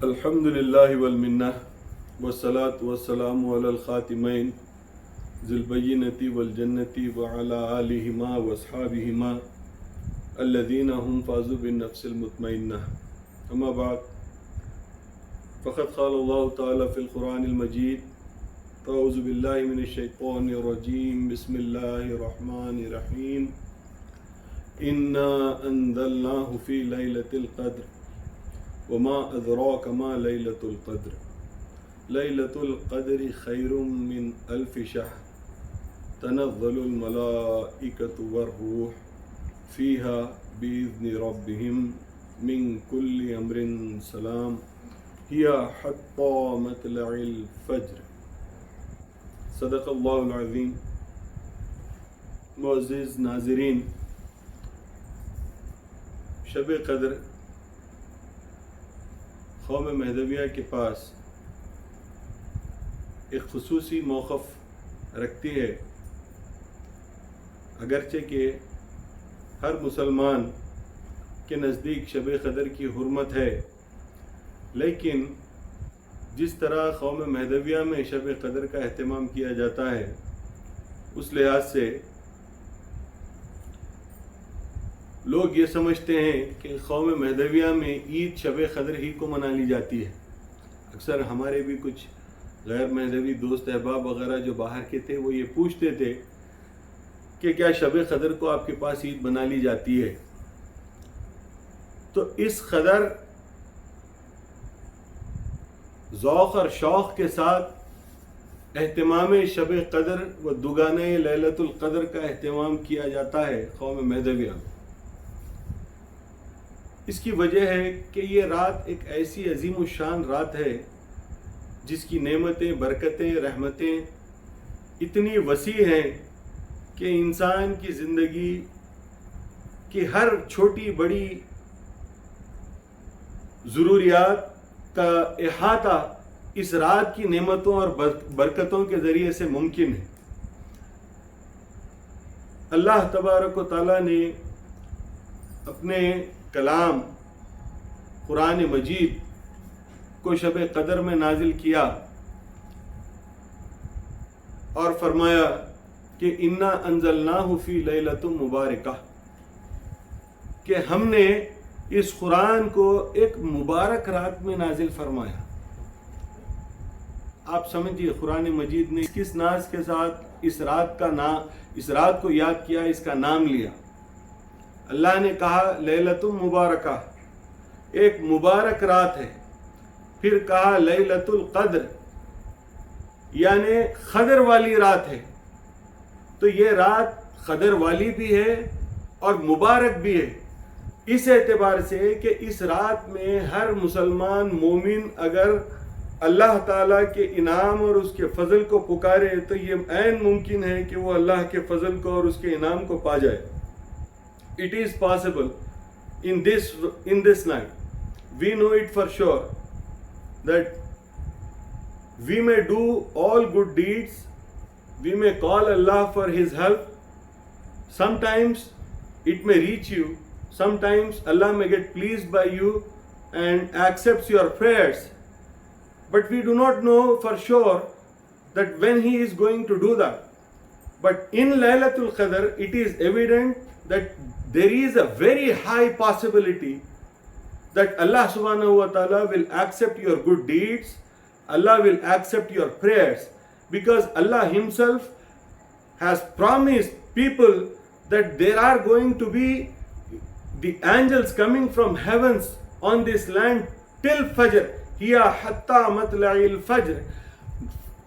الحمد للہ والمنہ والصلاة والسلام علی الخاتمین ذی البینۃ والجنۃ وعلی آلہما واصحابہما الذین هم فازوا بالنفس المطمئنہ اما بعد فقد قال اللہ تعالی فی القرآن المجید اعوذ باللہ من الشیطان الرجیم بسم اللہ الرحمن الرحیم انا انزلناہ فی لیلۃ القدر وما ادراک ما لیلۃ القدر لیلۃ القدر خیر من الف شہر تنزل الملائکۃ والروح فیہا بإذن ربہم من کل امر سلام ہی حتی مطلع الفجر۔ صدق اللہ العظیم۔ معزز ناظرین، شب قدر قوم مہدویہ کے پاس ایک خصوصی موقف رکھتی ہے، اگرچہ کہ ہر مسلمان کے نزدیک شب قدر کی حرمت ہے، لیکن جس طرح قوم مہدویہ میں شب قدر کا اہتمام کیا جاتا ہے، اس لحاظ سے لوگ یہ سمجھتے ہیں کہ قوم مہدویہ میں عید شب قدر ہی کو منا لی جاتی ہے۔ اکثر ہمارے بھی کچھ غیر مہدوی دوست احباب وغیرہ جو باہر کے تھے، وہ یہ پوچھتے تھے کہ کیا شب قدر کو آپ کے پاس عید بنا لی جاتی ہے؟ تو اس قدر ذوق اور شوق کے ساتھ اہتمام شب قدر و دوگانہ لیلۃ القدر کا اہتمام کیا جاتا ہے قوم مہدویہ میں۔ اس کی وجہ ہے کہ یہ رات ایک ایسی عظیم الشان رات ہے جس کی نعمتیں، برکتیں، رحمتیں اتنی وسیع ہیں کہ انسان کی زندگی کی ہر چھوٹی بڑی ضروریات کا احاطہ اس رات کی نعمتوں اور برکتوں کے ذریعے سے ممکن ہے۔ اللہ تبارک و تعالیٰ نے اپنے کلام قرآن مجید کو شب قدر میں نازل کیا اور فرمایا کہ انا انزلناہ فی لیلۃ مبارکہ، کہ ہم نے اس قرآن کو ایک مبارک رات میں نازل فرمایا۔ آپ سمجھیے قرآن مجید نے کس ناز کے ساتھ اس رات کو یاد کیا، اس کا نام لیا۔ اللہ نے کہا لیلۃ مبارکہ، ایک مبارک رات ہے، پھر کہا لیلۃ القدر، یعنی قدر والی رات ہے۔ تو یہ رات قدر والی بھی ہے اور مبارک بھی ہے، اس اعتبار سے کہ اس رات میں ہر مسلمان مومن اگر اللہ تعالیٰ کے انعام اور اس کے فضل کو پکارے تو یہ عین ممکن ہے کہ وہ اللہ کے فضل کو اور اس کے انعام کو پا جائے۔ It is possible in this night. We know it for sure that we may do all good deeds. We may call Allah for His help. Sometimes it may reach you. Sometimes Allah may get pleased by you and accepts your prayers. But we do not know for sure that when He is going to do that. But in Laylatul Qadr, it is evident that there is a very high possibility that Allah subhanahu wa ta'ala will accept your good deeds, Allah will accept your prayers, because Allah Himself has promised people that there are going to be the angels coming from heavens on this land till Fajr, hiya hatta matla'il Fajr,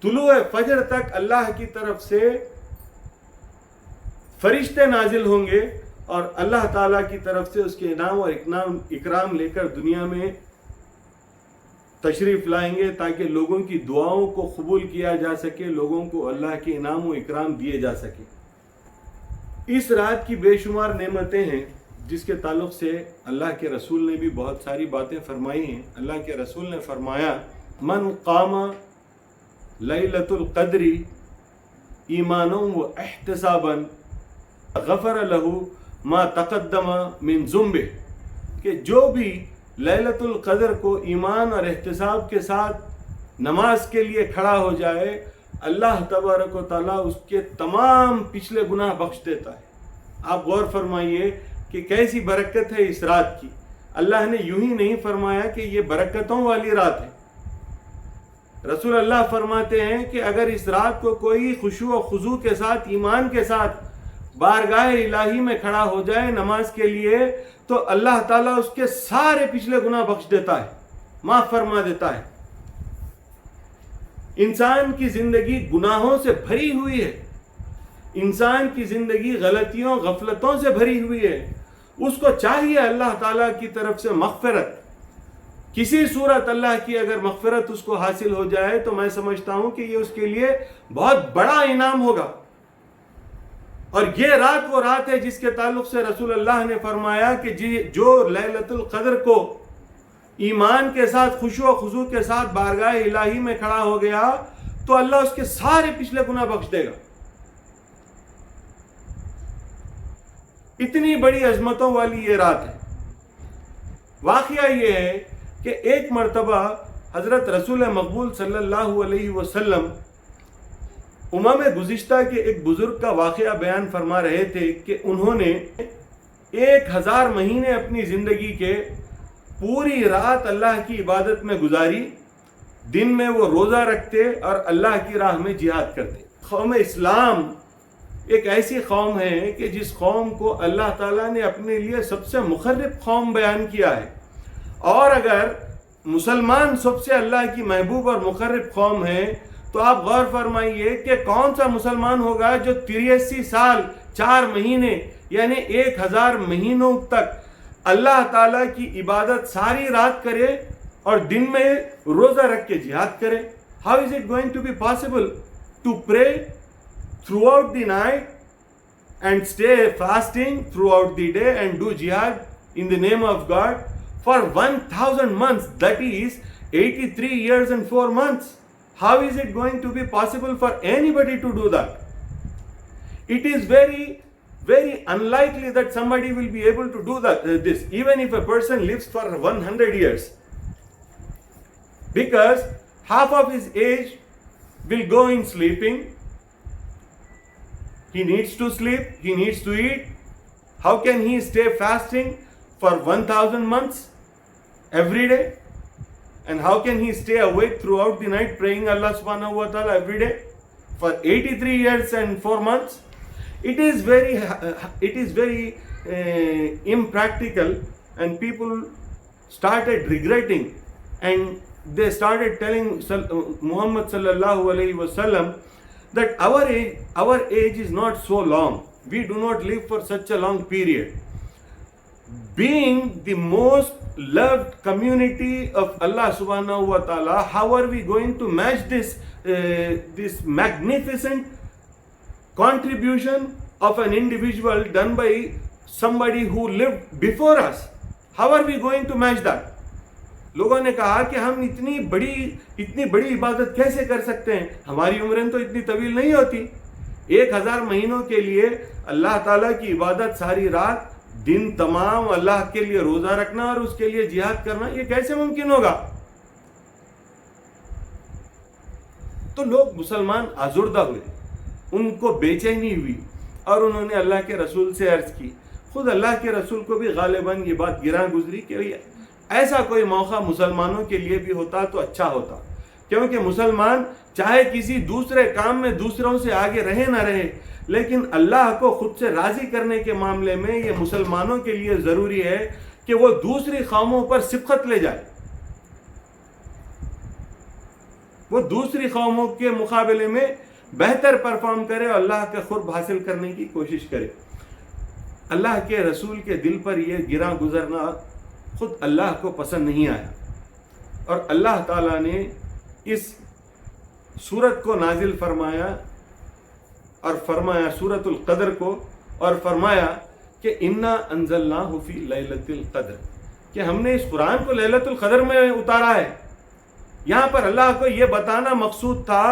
طلوع فجر تک اللہ کی طرف سے فرشتے نازل ہوں گے اور اللہ تعالیٰ کی طرف سے اس کے انعام اور اکرام لے کر دنیا میں تشریف لائیں گے تاکہ لوگوں کی دعاؤں کو قبول کیا جا سکے، لوگوں کو اللہ کے انعام و اکرام دیے جا سکے۔ اس رات کی بے شمار نعمتیں ہیں جس کے تعلق سے اللہ کے رسول نے بھی بہت ساری باتیں فرمائی ہیں۔ اللہ کے رسول نے فرمایا من قام لیلۃ القدر ایمانا و احتسابا غفر له ما تقدم من ذنبه، کہ جو بھی لیلۃ القدر کو ایمان اور احتساب کے ساتھ نماز کے لیے کھڑا ہو جائے، اللہ تبارک و تعالیٰ اس کے تمام پچھلے گناہ بخش دیتا ہے۔ آپ غور فرمائیے کہ کیسی برکت ہے اس رات کی۔ اللہ نے یوں ہی نہیں فرمایا کہ یہ برکتوں والی رات ہے۔ رسول اللہ فرماتے ہیں کہ اگر اس رات کو کوئی خشوع و خضوع کے ساتھ، ایمان کے ساتھ بارگاہ الہی میں کھڑا ہو جائے نماز کے لیے، تو اللہ تعالیٰ اس کے سارے پچھلے گناہ بخش دیتا ہے، معاف فرما دیتا ہے۔ انسان کی زندگی گناہوں سے بھری ہوئی ہے، انسان کی زندگی غلطیوں غفلتوں سے بھری ہوئی ہے۔ اس کو چاہیے اللہ تعالیٰ کی طرف سے مغفرت، کسی صورت اللہ کی اگر مغفرت اس کو حاصل ہو جائے تو میں سمجھتا ہوں کہ یہ اس کے لیے بہت بڑا انعام ہوگا۔ اور یہ رات وہ رات ہے جس کے تعلق سے رسول اللہ نے فرمایا کہ جو لیلۃ القدر کو ایمان کے ساتھ، خشوع و خضوع کے ساتھ بارگاہ الہی میں کھڑا ہو گیا تو اللہ اس کے سارے پچھلے گناہ بخش دے گا۔ اتنی بڑی عظمتوں والی یہ رات ہے۔ واقعہ یہ ہے کہ ایک مرتبہ حضرت رسول مقبول صلی اللہ علیہ وسلم امم گزشتہ کے ایک بزرگ کا واقعہ بیان فرما رہے تھے کہ انہوں نے 1000 مہینے اپنی زندگی کے پوری رات اللہ کی عبادت میں گزاری، دن میں وہ روزہ رکھتے اور اللہ کی راہ میں جہاد کرتے۔ قوم اسلام ایک ایسی قوم ہے کہ جس قوم کو اللہ تعالیٰ نے اپنے لیے سب سے مخرب قوم بیان کیا ہے، اور اگر مسلمان سب سے اللہ کی محبوب اور مخرب قوم ہے تو آپ غور فرمائیے کہ کون سا مسلمان ہوگا جو 83 سال 4 مہینے یعنی 1000 مہینوں تک اللہ تعالیٰ کی عبادت ساری رات کرے اور دن میں روزہ رکھ کے جہاد کرے۔ How is it going to be possible to pray throughout the night and stay fasting throughout the day and do jihad in the name of God for 1000 months, that is 83 years and 4 months? How is it going to be possible for anybody to do that? It is very, very unlikely that somebody will be able to do this, even if a person lives for 100 years. Because half of his age will go in sleeping. He needs to sleep, he needs to eat. How can he stay fasting for 1000 months every day? And how can he stay awake throughout the night praying Allah subhanahu wa ta'ala every day for 83 years and 4 months? It is very impractical, and people started regretting, and they started telling Muhammad sallallahu alaihi wasallam that our age is not so long. We do not live for such a long period. Being the most loved community of Allah subhanahu wa ta'ala, how are we going to match this magnificent contribution of an individual done by somebody who lived before us? How are we going to match that? لوگوں نے کہا کہ ہم اتنی بڑی عبادت کیسے کر سکتے ہیں؟ ہماری عمریں تو اتنی طویل نہیں ہوتی۔ 1000 مہینوں کے لیے اللہ تعالیٰ کی عبادت ساری رات دن تمام اللہ کے لیے روزہ رکھنا اور اس کے لیے جہاد کرنا، یہ کیسے ممکن ہوگا؟ تو لوگ مسلمان آزردہ ہوئے، ان کو بے چینی ہوئی، اور انہوں نے اللہ کے رسول سے عرض کی۔ خود اللہ کے رسول کو بھی غالباً یہ بات گراں گزری کہ ایسا کوئی موقع مسلمانوں کے لیے بھی ہوتا تو اچھا ہوتا، کیونکہ مسلمان چاہے کسی دوسرے کام میں دوسروں سے آگے رہے نہ رہے، لیکن اللہ کو خود سے راضی کرنے کے معاملے میں یہ مسلمانوں کے لیے ضروری ہے کہ وہ دوسری قوموں پر سبقت لے جائے، وہ دوسری قوموں کے مقابلے میں بہتر پرفارم کرے اور اللہ کا قرب حاصل کرنے کی کوشش کرے۔ اللہ کے رسول کے دل پر یہ گراں گزرنا خود اللہ کو پسند نہیں آیا، اور اللہ تعالیٰ نے اس سورت کو نازل فرمایا، اور فرمایا سورت القدر کو، اور فرمایا کہ انا انزلناہ فی لیلۃ القدر، کہ ہم نے اس قرآن کو لیلۃ القدر میں اتارا ہے۔ یہاں پر اللہ کو یہ بتانا مقصود تھا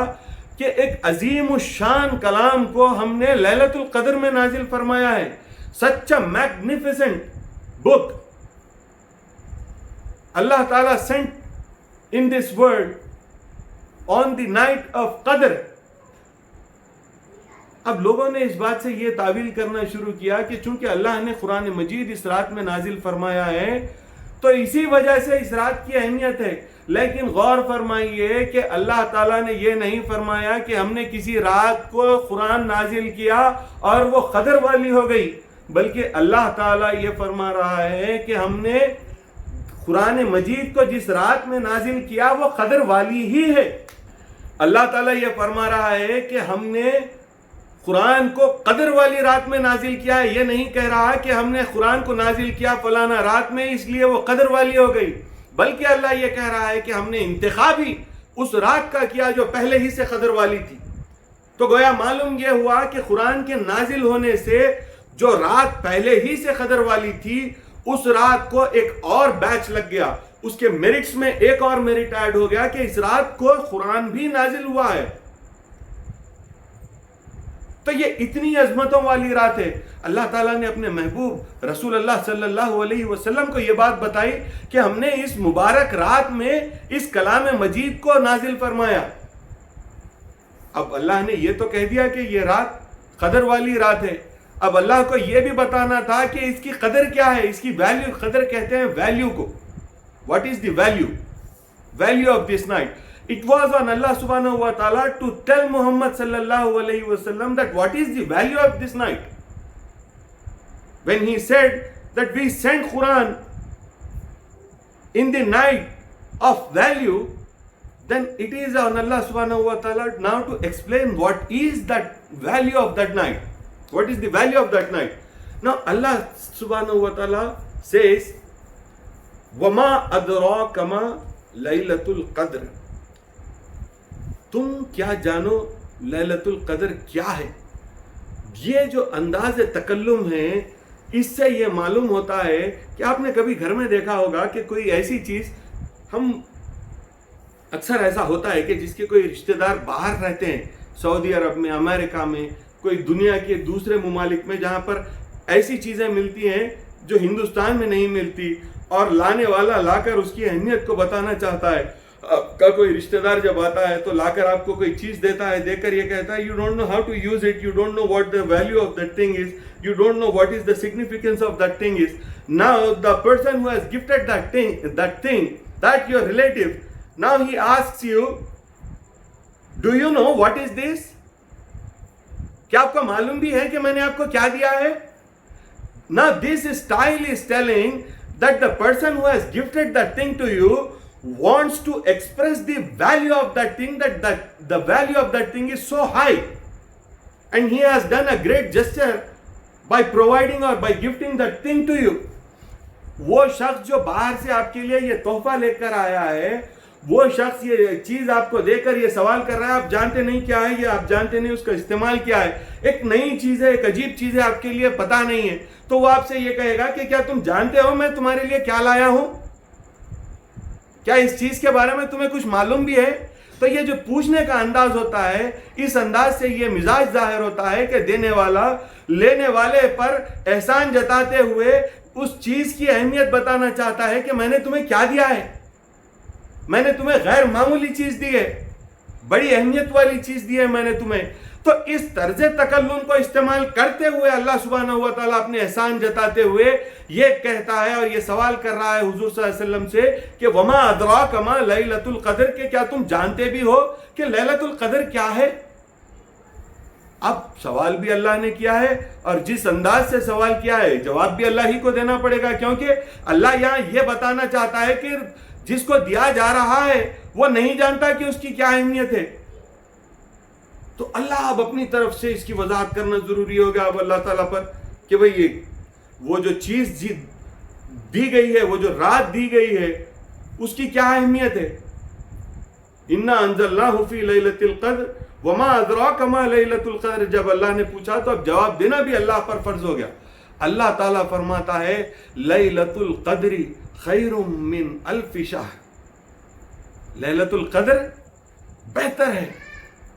کہ ایک عظیم الشان کلام کو ہم نے لیلۃ القدر میں نازل فرمایا ہے۔ سچ اے magnificent book Allah Ta'ala sent in this world on the night of Qadr. اب لوگوں نے اس بات سے یہ تعویل کرنا شروع کیا کہ چونکہ اللہ نے قرآن مجید اس رات میں نازل فرمایا ہے تو اسی وجہ سے اس رات کی اہمیت ہے. لیکن غور فرمائیے کہ اللہ تعالیٰ نے یہ نہیں فرمایا کہ ہم نے کسی رات کو قرآن نازل کیا اور وہ قدر والی ہو گئی، بلکہ اللہ تعالیٰ یہ فرما رہا ہے کہ ہم نے قرآن مجید کو جس رات میں نازل کیا وہ قدر والی ہی ہے. اللہ تعالیٰ یہ فرما رہا ہے کہ ہم نے قرآن کو قدر والی رات میں نازل کیا ہے. یہ نہیں کہہ رہا کہ ہم نے قرآن کو نازل کیا فلانا رات میں اس لیے وہ قدر والی ہو گئی، بلکہ اللہ یہ کہہ رہا ہے کہ ہم نے انتخاب ہی اس رات کا کیا جو پہلے ہی سے قدر والی تھی. تو گویا معلوم یہ ہوا کہ قرآن کے نازل ہونے سے جو رات پہلے ہی سے قدر والی تھی اس رات کو ایک اور بیچ لگ گیا، اس کے میرٹس میں ایک اور میرٹ ایڈ ہو گیا کہ اس رات کو قرآن بھی نازل ہوا ہے. تو یہ اتنی عظمتوں والی رات ہے. اللہ تعالیٰ نے اپنے محبوب رسول اللہ صلی اللہ علیہ وسلم کو یہ بات بتائی کہ ہم نے اس مبارک رات میں اس کلام مجید کو نازل فرمایا. اب اللہ نے یہ تو کہہ دیا کہ یہ رات قدر والی رات ہے. اب اللہ کو یہ بھی بتانا تھا کہ اس کی قدر کیا ہے، اس کی ویلیو. قدر کہتے ہیں ویلیو کو. What is the value? Value of this night. It was on Allah subhanahu wa ta'ala to tell Muhammad sallallahu alayhi wa sallam that what is the value of this night. When he said that we sent Quran in the night of value, then it is on Allah subhanahu wa ta'ala now to explain what is that value of that night. What is the value of that night? Now Allah subhanahu wa ta'ala says, وَمَا أَدْرَاكَ مَا لَيْلَةُ الْقَدْرِ. تم کیا جانو لیلۃ القدر کیا ہے. یہ جو انداز تکلم ہے اس سے یہ معلوم ہوتا ہے کہ آپ نے کبھی گھر میں دیکھا ہوگا کہ کوئی ایسی چیز، ہم اکثر ایسا ہوتا ہے کہ جس کے کوئی رشتہ دار باہر رہتے ہیں، سعودی عرب میں، امریکہ میں، کوئی دنیا کے دوسرے ممالک میں، جہاں پر ایسی چیزیں ملتی ہیں جو ہندوستان میں نہیں ملتی، اور لانے والا لا کر اس کی اہمیت کو بتانا چاہتا ہے. آپ کا کوئی رشتہ دار جب آتا ہے تو لا کر آپ کو کوئی چیز دیتا ہے، دے کر یہ کہتا ہے you don't know how to use it, you don't know what the value of that thing is, you don't know what is the significance of that thing is. Now the person who has gifted that thing that your relative, now he asks you do you know what is this. کیا آپ کو معلوم بھی ہے کہ میں نے آپ کو کیا دیا ہے؟ Now this style is telling that the person who has gifted that thing to you wants to express the value of that thing, that the value of that thing is so high, and he has done a great gesture by providing or by gifting that thing to you. وہ شخص جو باہر سے آپ کے لیے یہ تحفہ لے کر آیا ہے، وہ شخص یہ چیز آپ کو دے کر یہ سوال کر رہا ہے آپ جانتے نہیں کیا ہے یہ، آپ جانتے نہیں اس کا استعمال کیا ہے، ایک نئی چیز ہے، ایک عجیب چیز ہے، آپ کے لیے پتہ نہیں ہے، تو وہ آپ سے یہ کہے گا کہ کیا تم جانتے ہو میں تمہارے لیے کیا لایا ہوں؟ کیا اس چیز کے بارے میں تمہیں کچھ معلوم بھی ہے؟ تو یہ جو پوچھنے کا انداز ہوتا ہے، اس انداز سے یہ مزاج ظاہر ہوتا ہے کہ دینے والا لینے والے پر احسان جتاتے ہوئے اس چیز کی اہمیت بتانا چاہتا ہے کہ میں نے تمہیں کیا دیا ہے، میں نے تمہیں غیر معمولی چیز دی ہے، بڑی اہمیت والی چیز دی ہے میں نے تمہیں. تو اس طرز تکلم کو استعمال کرتے ہوئے اللہ سبحانہ و تعالیٰ اپنے احسان جتاتے ہوئے یہ کہتا ہے اور یہ سوال کر رہا ہے حضور صلی اللہ علیہ وسلم سے کہ وما ادراک ما لیلۃ القدر، کہ کیا تم جانتے بھی ہو کہ لیلۃ القدر کیا ہے؟ اب سوال بھی اللہ نے کیا ہے اور جس انداز سے سوال کیا ہے جواب بھی اللہ ہی کو دینا پڑے گا، کیونکہ اللہ یہاں یہ بتانا چاہتا ہے کہ جس کو دیا جا رہا ہے وہ نہیں جانتا کہ اس کی کیا اہمیت ہے. تو اللہ اب اپنی طرف سے اس کی وضاحت کرنا ضروری ہوگا اب اللہ تعالیٰ پر کہ بھئی وہ جو چیز دی گئی ہے، وہ جو رات دی گئی ہے، اس کی کیا اہمیت ہے. اِنَّا أَنزَلْنَاهُ فِي لَيْلَةِ الْقَدْرِ وَمَا أَدْرَاكَ مَا لَيْلَةُ الْقَدْرِ. جب اللہ نے پوچھا تو اب جواب دینا بھی اللہ پر فرض ہو گیا. اللہ تعالیٰ فرماتا ہے لیلۃ القدر خیر من الف شہر. لیلۃ القدر بہتر ہے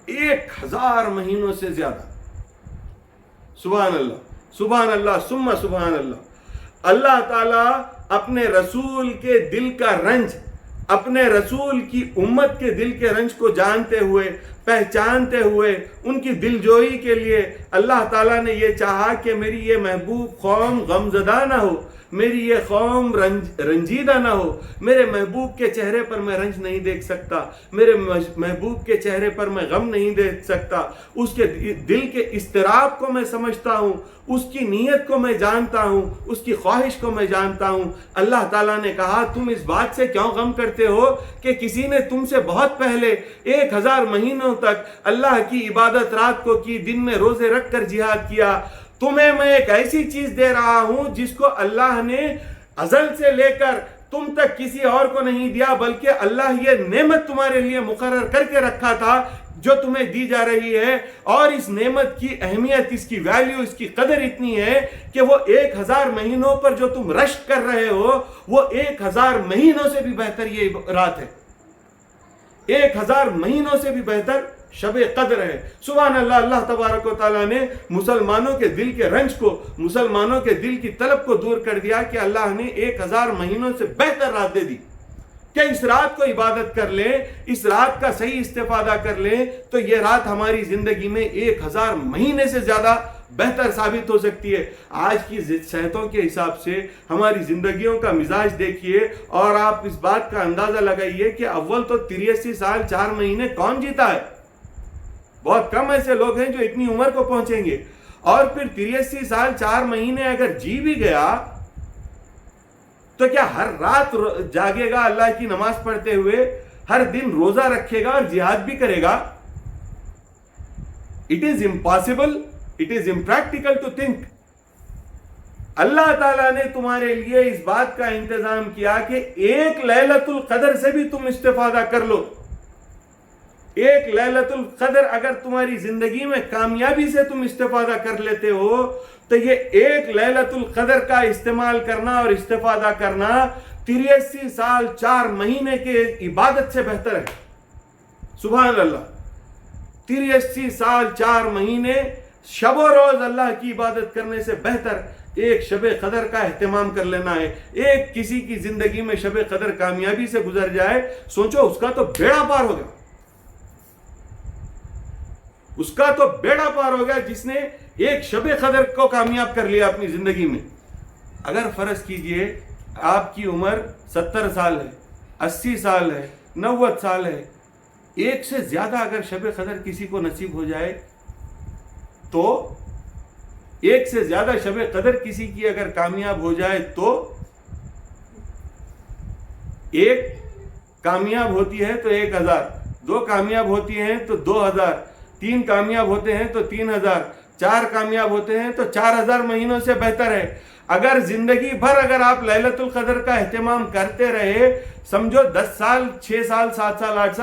1000 مہینوں سے زیادہ. سبحان اللہ، سبحان اللہ، ثم سبحان اللہ. اللہ تعالیٰ اپنے رسول کے دل کا رنج، اپنے رسول کی امت کے دل کے رنج کو جانتے ہوئے، پہچانتے ہوئے، ان کی دل جوئی کے لیے اللہ تعالیٰ نے یہ چاہا کہ میری یہ محبوب قوم غمزدہ نہ ہو، میری یہ قوم رنجیدہ نہ ہو. میرے محبوب کے چہرے پر میں رنج نہیں دیکھ سکتا، میرے محبوب کے چہرے پر میں غم نہیں دیکھ سکتا، اس کے دل کے اضطراب کو میں سمجھتا ہوں، اس کی نیت کو میں جانتا ہوں، اس کی خواہش کو میں جانتا ہوں. اللہ تعالیٰ نے کہا تم اس بات سے کیوں غم کرتے ہو کہ کسی نے تم سے بہت پہلے 1000 مہینوں تک اللہ کی عبادت رات کو کی، دن میں روزے رکھ کر جہاد کیا. تمہیں میں ایک ایسی چیز دے رہا ہوں جس کو اللہ نے ازل سے لے کر تم تک کسی اور کو نہیں دیا، بلکہ اللہ یہ نعمت تمہارے لیے مقرر کر کے رکھا تھا جو تمہیں دی جا رہی ہے. اور اس نعمت کی اہمیت، اس کی ویلیو، اس کی قدر اتنی ہے کہ وہ 1000 مہینوں پر جو تم رشک کر رہے ہو وہ 1000 مہینوں سے بھی بہتر یہ رات ہے، 1000 مہینوں سے بھی بہتر شب قدر ہے. سبحان اللہ. اللہ تبارک و تعالیٰ نے مسلمانوں کے دل کے رنج کو، مسلمانوں کے دل کی طلب کو دور کر دیا کہ اللہ نے 1000 مہینوں سے بہتر رات دے دی کہ اس رات کو عبادت کر لیں، اس رات کا صحیح استفادہ کر لیں تو یہ رات ہماری زندگی میں 1000 مہینے سے زیادہ بہتر ثابت ہو سکتی ہے. آج کی صحتوں کے حساب سے ہماری زندگیوں کا مزاج دیکھیے اور آپ اس بات کا اندازہ لگائیے کہ اول تو 83 سال 4 مہینے کون جیتا ہے؟ بہت کم ایسے لوگ ہیں جو اتنی عمر کو پہنچیں گے. اور پھر 83 سال 4 مہینے اگر جی بھی گیا تو کیا ہر رات جاگے گا اللہ کی نماز پڑھتے ہوئے، ہر دن روزہ رکھے گا اور جہاد بھی کرے گا؟ It is impossible, it is impractical to think. اللہ تعالیٰ نے تمہارے لیے اس بات کا انتظام کیا کہ ایک لیلۃ القدر سے بھی تم استفادہ کر لو. ایک لیلۃ القدر اگر تمہاری زندگی میں کامیابی سے تم استفادہ کر لیتے ہو تو یہ ایک لیلۃ القدر کا استعمال کرنا اور استفادہ کرنا 83 سال 4 مہینے کے عبادت سے بہتر ہے. سبحان اللہ. 83 سال 4 مہینے شب و روز اللہ کی عبادت کرنے سے بہتر ایک شب قدر کا اہتمام کر لینا ہے. ایک کسی کی زندگی میں شب قدر کامیابی سے گزر جائے، سوچو اس کا تو بیڑا پار ہو گیا، اس کا تو بیڑا پار ہو گیا جس نے ایک شب قدر کو کامیاب کر لیا اپنی زندگی میں. اگر فرض کیجئے آپ کی عمر 70 سال ہے، 80 سال ہے، 90 سال ہے، ایک سے زیادہ اگر شب قدر کسی کو نصیب ہو جائے تو، ایک سے زیادہ شب قدر کسی کی اگر کامیاب ہو جائے تو، ایک کامیاب ہوتی ہے تو 1000، 2 کامیاب ہوتی ہیں تو 2000، 3 کامیاب ہوتے ہیں تو 3000، 4 کامیاب ہوتے ہیں تو 4000 مہینوں سے بہتر ہے. اگر زندگی بھر اگر آپ لیلۃ القدر کا اہتمام کرتے رہے، سمجھو 10 سال، 6 سال، 7 سال، 8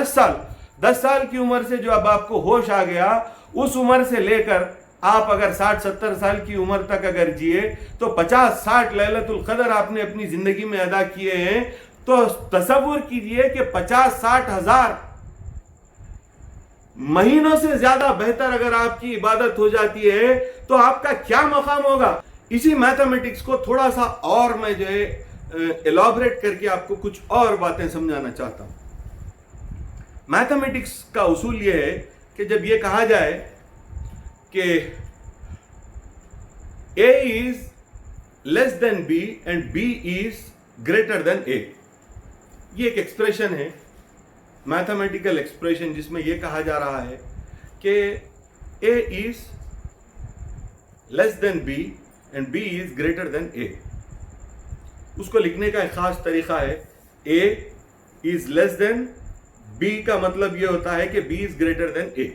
سال، 10 سال کی عمر سے جو اب آپ کو ہوش آ گیا، اس عمر سے لے کر آپ اگر 60-70 سال کی عمر تک اگر جیے تو 50-60 لیلۃ القدر آپ نے اپنی زندگی میں ادا کیے ہیں. تو تصور کیجئے کہ 50-60 ہزار مہینوں سے زیادہ بہتر اگر آپ کی عبادت ہو جاتی ہے تو آپ کا کیا مقام ہوگا. اسی میتھمیٹکس کو تھوڑا سا اور میں جو ہے ایلابریٹ کر کے آپ کو کچھ اور باتیں سمجھانا چاہتا ہوں. میتھمیٹکس کا اصول یہ ہے کہ جب یہ کہا جائے کہ A is less than B and B is greater than A، یہ ایک ایکسپریشن ہے، میتھمیٹیکل ایکسپریشن، جس میں یہ کہا جا رہا ہے کہ A is less than B and B is greater than A. اس کو لکھنے کا ایک خاص طریقہ ہے. A is less than B کا مطلب یہ ہوتا ہے کہ B is greater than A.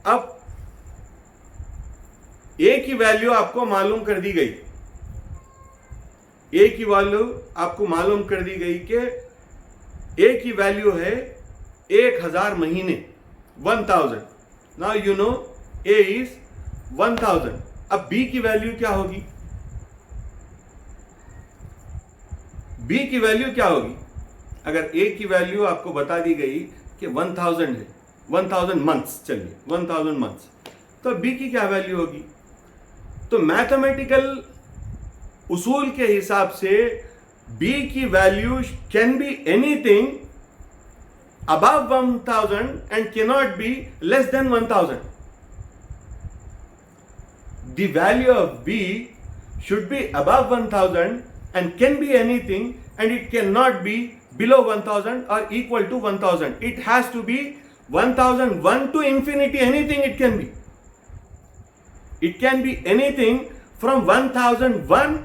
اب A کی ویلیو آپ کو معلوم کر دی گئی، A کی ویلیو آپ کو معلوم کر دی گئی کہ A کی ویلیو ہے 1000 مہینے، 1000. Now you know A is 1000. اب B کی ویلیو کیا ہوگی؟ B کی ویلیو کیا ہوگی؟ اگر A کی ویلیو آپ کو بتا دی گئی کہ 1000 ہے، 1000 منتھس، چلیے 1000 منتھس، تو B کی کیا ویلیو ہوگی؟ تو میتھمیٹیکل اصول کے حساب سے b کی ویلیو کین بی اینی تھنگ above 1000 and cannot be less than 1000. The value of b should be above 1000 and can be anything, and it cannot be below 1000 or equal to 1000. It has to be 1001 to infinity, anything it can be. It can be anything from 1001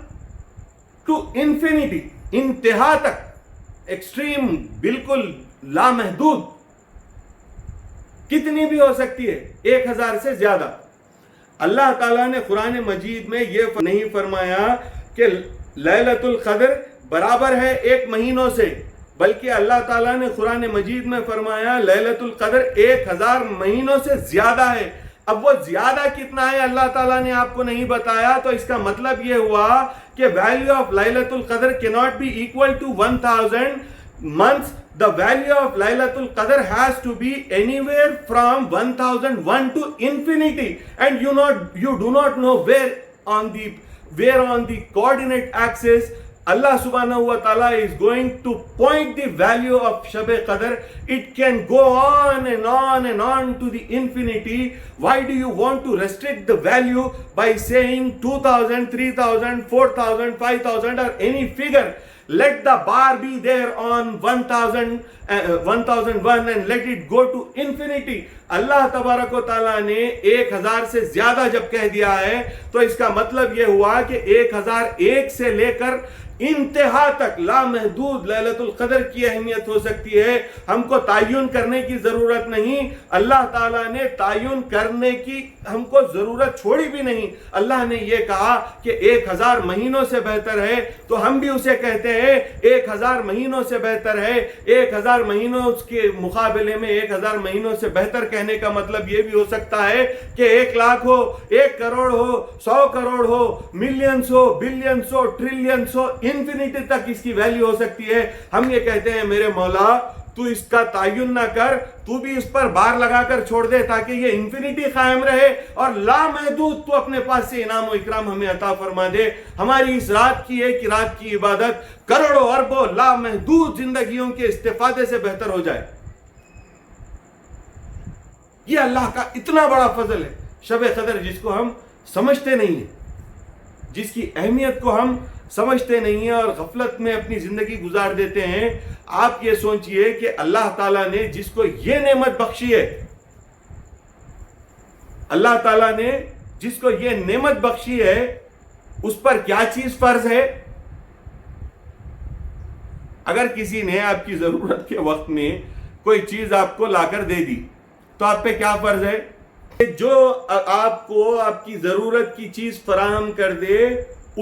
to infinity, انتہا تک, extreme, بالکل لامحدود, کتنی بھی ہو سکتی ہے, 1000 سے زیادہ. اللہ تعالیٰ نے قرآن مجید میں یہ نہیں فرمایا کہ لیلۃ القدر برابر ہے 1 مہینوں سے, بلکہ اللہ تعالیٰ نے قرآن مجید میں فرمایا لیلۃ القدر 1000 مہینوں سے زیادہ ہے. اب وہ زیادہ کتنا ہے اللہ تعالیٰ نے آپ کو نہیں بتایا, تو اس کا مطلب یہ ہوا کہ ویلیو آف لیلۃ القدر cannot be equal to 1000 months. The value of Laylatul Qadr has to be anywhere from 1001 to infinity, and you do not know where on the coordinate axis Allah subhanahu wa ta'ala is going to point the value of Shab Qadr. It can go on and on and on to the infinity. Why do you want to restrict the value by saying 2000, 3000, 4000, 5000 or any figure? Let the bar be there on 1001 and let it go to infinity. اللہ تبارک و تعالیٰ نے 1000 سے زیادہ جب کہہ دیا ہے تو اس کا مطلب یہ ہوا کہ 1001 سے لے کر انتہا تک لامحدود لیلۃ القدر کی اہمیت ہو سکتی ہے. ہم کو تعین کرنے کی ضرورت نہیں, اللہ تعالیٰ نے تعین کرنے کی ہم کو ضرورت چھوڑی بھی نہیں. اللہ نے یہ کہا کہ 1000 مہینوں سے بہتر ہے, تو ہم بھی اسے کہتے ہیں 1000 مہینوں سے بہتر ہے. 1000 مہینوں کے مقابلے میں 1000 مہینوں سے بہتر کہنے کا مطلب یہ بھی ہو سکتا ہے کہ 1 لاکھ ہو, 1 کروڑ ہو, 100 کروڑ ہو, ملینز ہو, بلینز ہو, ٹریلینز ہو, انفینٹی تک اس کی ویلیو ہو سکتی ہے. ہم یہ کہتے ہیں میرے مولا تو اس کا تعین نہ کر, تو بھی اس پر بار لگا کر چھوڑ دے تاکہ یہ انفینٹی قائم رہے, اور لامحدود تو اپنے پاس سے انعام و اکرام ہمیں عطا فرما دے. ہماری اس رات کی ایک رات کی عبادت کروڑوں اربوں لامحدود زندگیوں کے استفادے سے بہتر ہو جائے. یہ اللہ کا اتنا بڑا فضل ہے شب قدر, جس کو ہم سمجھتے نہیں ہیں, جس کی اہمیت کو ہم سمجھتے نہیں ہیں اور غفلت میں اپنی زندگی گزار دیتے ہیں. آپ یہ سوچئے کہ اللہ تعالیٰ نے جس کو یہ نعمت بخشی ہے, اللہ تعالیٰ نے جس کو یہ نعمت بخشی ہے, اس پر کیا چیز فرض ہے. اگر کسی نے آپ کی ضرورت کے وقت میں کوئی چیز آپ کو لا کر دے دی تو آپ پہ کیا فرض ہے؟ جو آپ کو آپ کی ضرورت کی چیز فراہم کر دے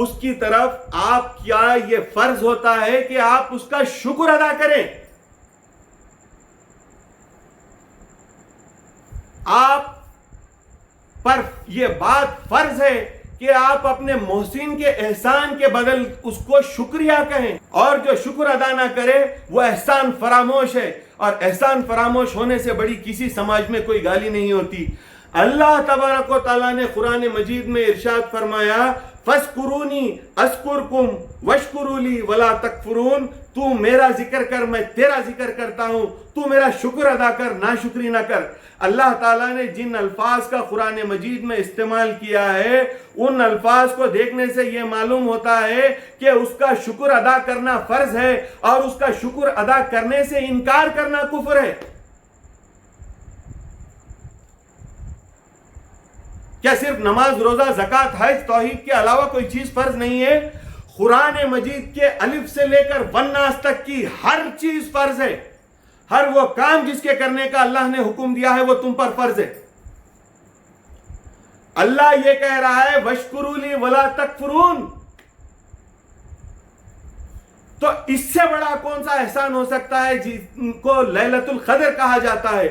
اس کی طرف آپ کیا یہ فرض ہوتا ہے کہ آپ اس کا شکر ادا کریں. آپ پر یہ بات فرض ہے کہ آپ اپنے محسن کے احسان کے بدل اس کو شکریہ کہیں, اور جو شکر ادا نہ کرے وہ احسان فراموش ہے, اور احسان فراموش ہونے سے بڑی کسی سماج میں کوئی گالی نہیں ہوتی. اللہ تبارک و تعالیٰ نے قرآن مجید میں ارشاد فرمایا فَاذْكُرُونِي أَذْكُرْكُمْ وَاشْكُرُوا لِي وَلَا تَكْفُرُونَ. تو میرا ذکر کر, میں تیرا ذکر کرتا ہوں, تو میرا شکر ادا کر, ناشکری نہ کر. اللہ تعالیٰ نے جن الفاظ کا قرآن مجید میں استعمال کیا ہے, ان الفاظ کو دیکھنے سے یہ معلوم ہوتا ہے کہ اس کا شکر ادا کرنا فرض ہے, اور اس کا شکر ادا کرنے سے انکار کرنا کفر ہے. کیا صرف نماز, روزہ, زکوٰۃ, حج, توحید کے علاوہ کوئی چیز فرض نہیں ہے؟ قرآن مجید کے الف سے لے کر والناس تک کی ہر چیز فرض ہے. ہر وہ کام جس کے کرنے کا اللہ نے حکم دیا ہے وہ تم پر فرض ہے. اللہ یہ کہہ رہا ہے وَاشْكُرُوا لِي وَلَا تَكْفُرُونَ. تو اس سے بڑا کون سا احسان ہو سکتا ہے جن کو لیلۃ القدر کہا جاتا ہے؟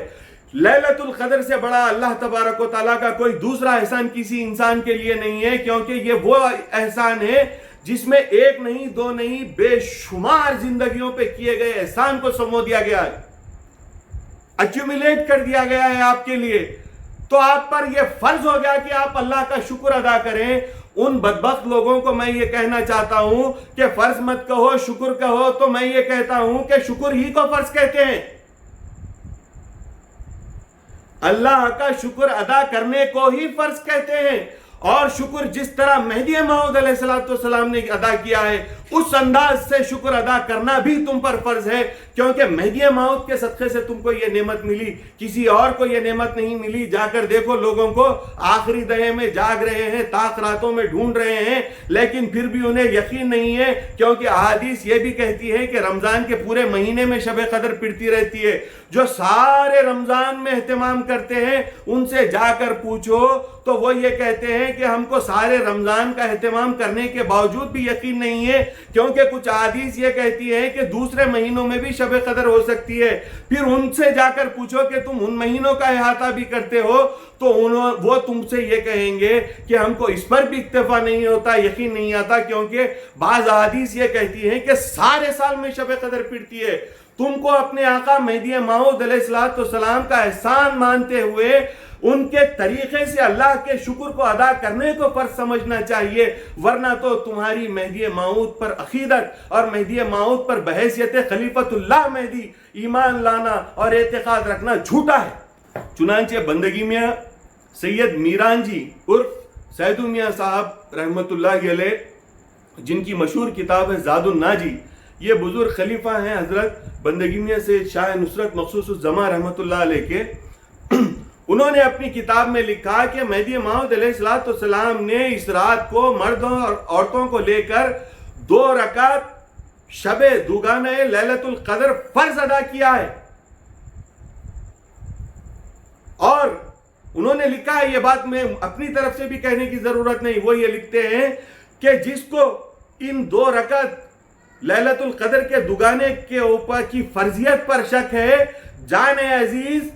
لیلۃ القدر سے بڑا اللہ تبارک و تعالیٰ کا کوئی دوسرا احسان کسی انسان کے لیے نہیں ہے, کیونکہ یہ وہ احسان ہے جس میں 1 نہیں 2 نہیں بے شمار زندگیوں پہ کیے گئے احسان کو سمو دیا گیا ہے, ایکیومولیٹ کر دیا گیا ہے آپ کے لیے. تو آپ پر یہ فرض ہو گیا کہ آپ اللہ کا شکر ادا کریں. ان بدبخت لوگوں کو میں یہ کہنا چاہتا ہوں کہ فرض مت کہو شکر کہو، تو میں یہ کہتا ہوں کہ شکر ہی کو فرض کہتے ہیں۔ اللہ کا شکر ادا کرنے کو ہی فرض کہتے ہیں، اور شکر جس طرح مہدی موعود علیہ السلام نے ادا کیا ہے اس انداز سے شکر ادا کرنا بھی تم پر فرض ہے، کیونکہ مہدی موعود کے صدقے سے تم کو یہ نعمت ملی، کسی اور کو یہ نعمت نہیں ملی۔ جا کر دیکھو لوگوں کو آخری دہے میں جاگ رہے ہیں، تاک راتوں میں ڈھونڈ رہے ہیں، لیکن پھر بھی انہیں یقین نہیں ہے، کیونکہ احادیث یہ بھی کہتی ہے کہ رمضان کے پورے مہینے میں شب قدر پڑتی رہتی ہے۔ جو سارے رمضان میں اہتمام کرتے ہیں ان سے جا کر پوچھو تو وہ یہ کہتے ہیں کہ ہم کو سارے رمضان کا اہتمام کرنے کے باوجود بھی یقین نہیں ہے، کیونکہ کچھ احادیث یہ کہتی ہے کہ دوسرے مہینوں میں بھی شب قدر ہو سکتی ہے۔ پھر ان سے جا کر پوچھو کہ تم ان مہینوں کا احاطہ بھی کرتے ہو تو وہ تم سے یہ کہیں گے کہ ہم کو اس پر بھی اکتفا نہیں ہوتا، یقین نہیں آتا، کیونکہ بعض احادیث یہ کہتی ہیں کہ سارے سال میں شب قدر پڑتی ہے۔ تم کو اپنے آقا مہدی موعود علیہ السلام کا احسان مانتے ہوئے ان کے طریقے سے اللہ کے شکر کو ادا کرنے کو فرض سمجھنا چاہیے، ورنہ تو تمہاری مہدی موعود پر عقیدت اور مہدی موعود پر بحیثیت خلیفۃ اللہ مہدی ایمان لانا اور اعتقاد رکھنا جھوٹا ہے۔ چنانچہ بندگی میاں سید میران جی عرف سیدو میاں صاحب رحمۃ اللہ علیہ، جن کی مشہور کتاب ہے زاد الناجی، یہ بزرگ خلیفہ ہیں حضرت بندگی میاں سید شاہ نصرت مخصوص الزماں رحمۃ اللہ علیہ کے۔ انہوں نے اپنی کتاب میں لکھا کہ مہدی موعود علیہ السلام نے اس رات کو مردوں اور عورتوں کو لے کر 2 رکعت شب دوگانہ لیلۃ القدر فرض ادا کیا ہے، اور انہوں نے لکھا ہے، یہ بات میں اپنی طرف سے بھی کہنے کی ضرورت نہیں، وہ یہ لکھتے ہیں کہ جس کو ان 2 رکعت لیلۃ القدر کے دوگانے کے اوپر کی فرضیت پر شک ہے، جان عزیز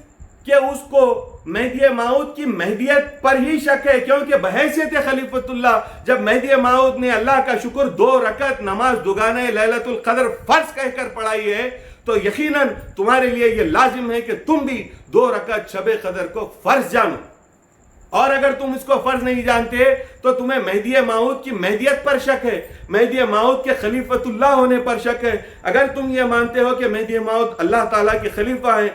کہ اس کو مہدی موعود کی مہدیت پر ہی شک ہے، کیونکہ بحیثیت خلیفۃ اللہ جب مہدی موعود نے اللہ کا شکر 2 رکعت نماز دوگانہ لیلۃ القدر فرض کہہ کر پڑھائی ہے تو یقیناً تمہارے لیے یہ لازم ہے کہ تم بھی 2 رکعت شب قدر کو فرض جانو، اور اگر تم اس کو فرض نہیں جانتے تو تمہیں مہدی موعود کی مہدیت پر شک ہے، مہدی موعود کے خلیفۃ اللہ ہونے پر شک ہے۔ اگر تم یہ مانتے ہو کہ مہدی موعود اللہ تعالیٰ کے خلیفہ ہیں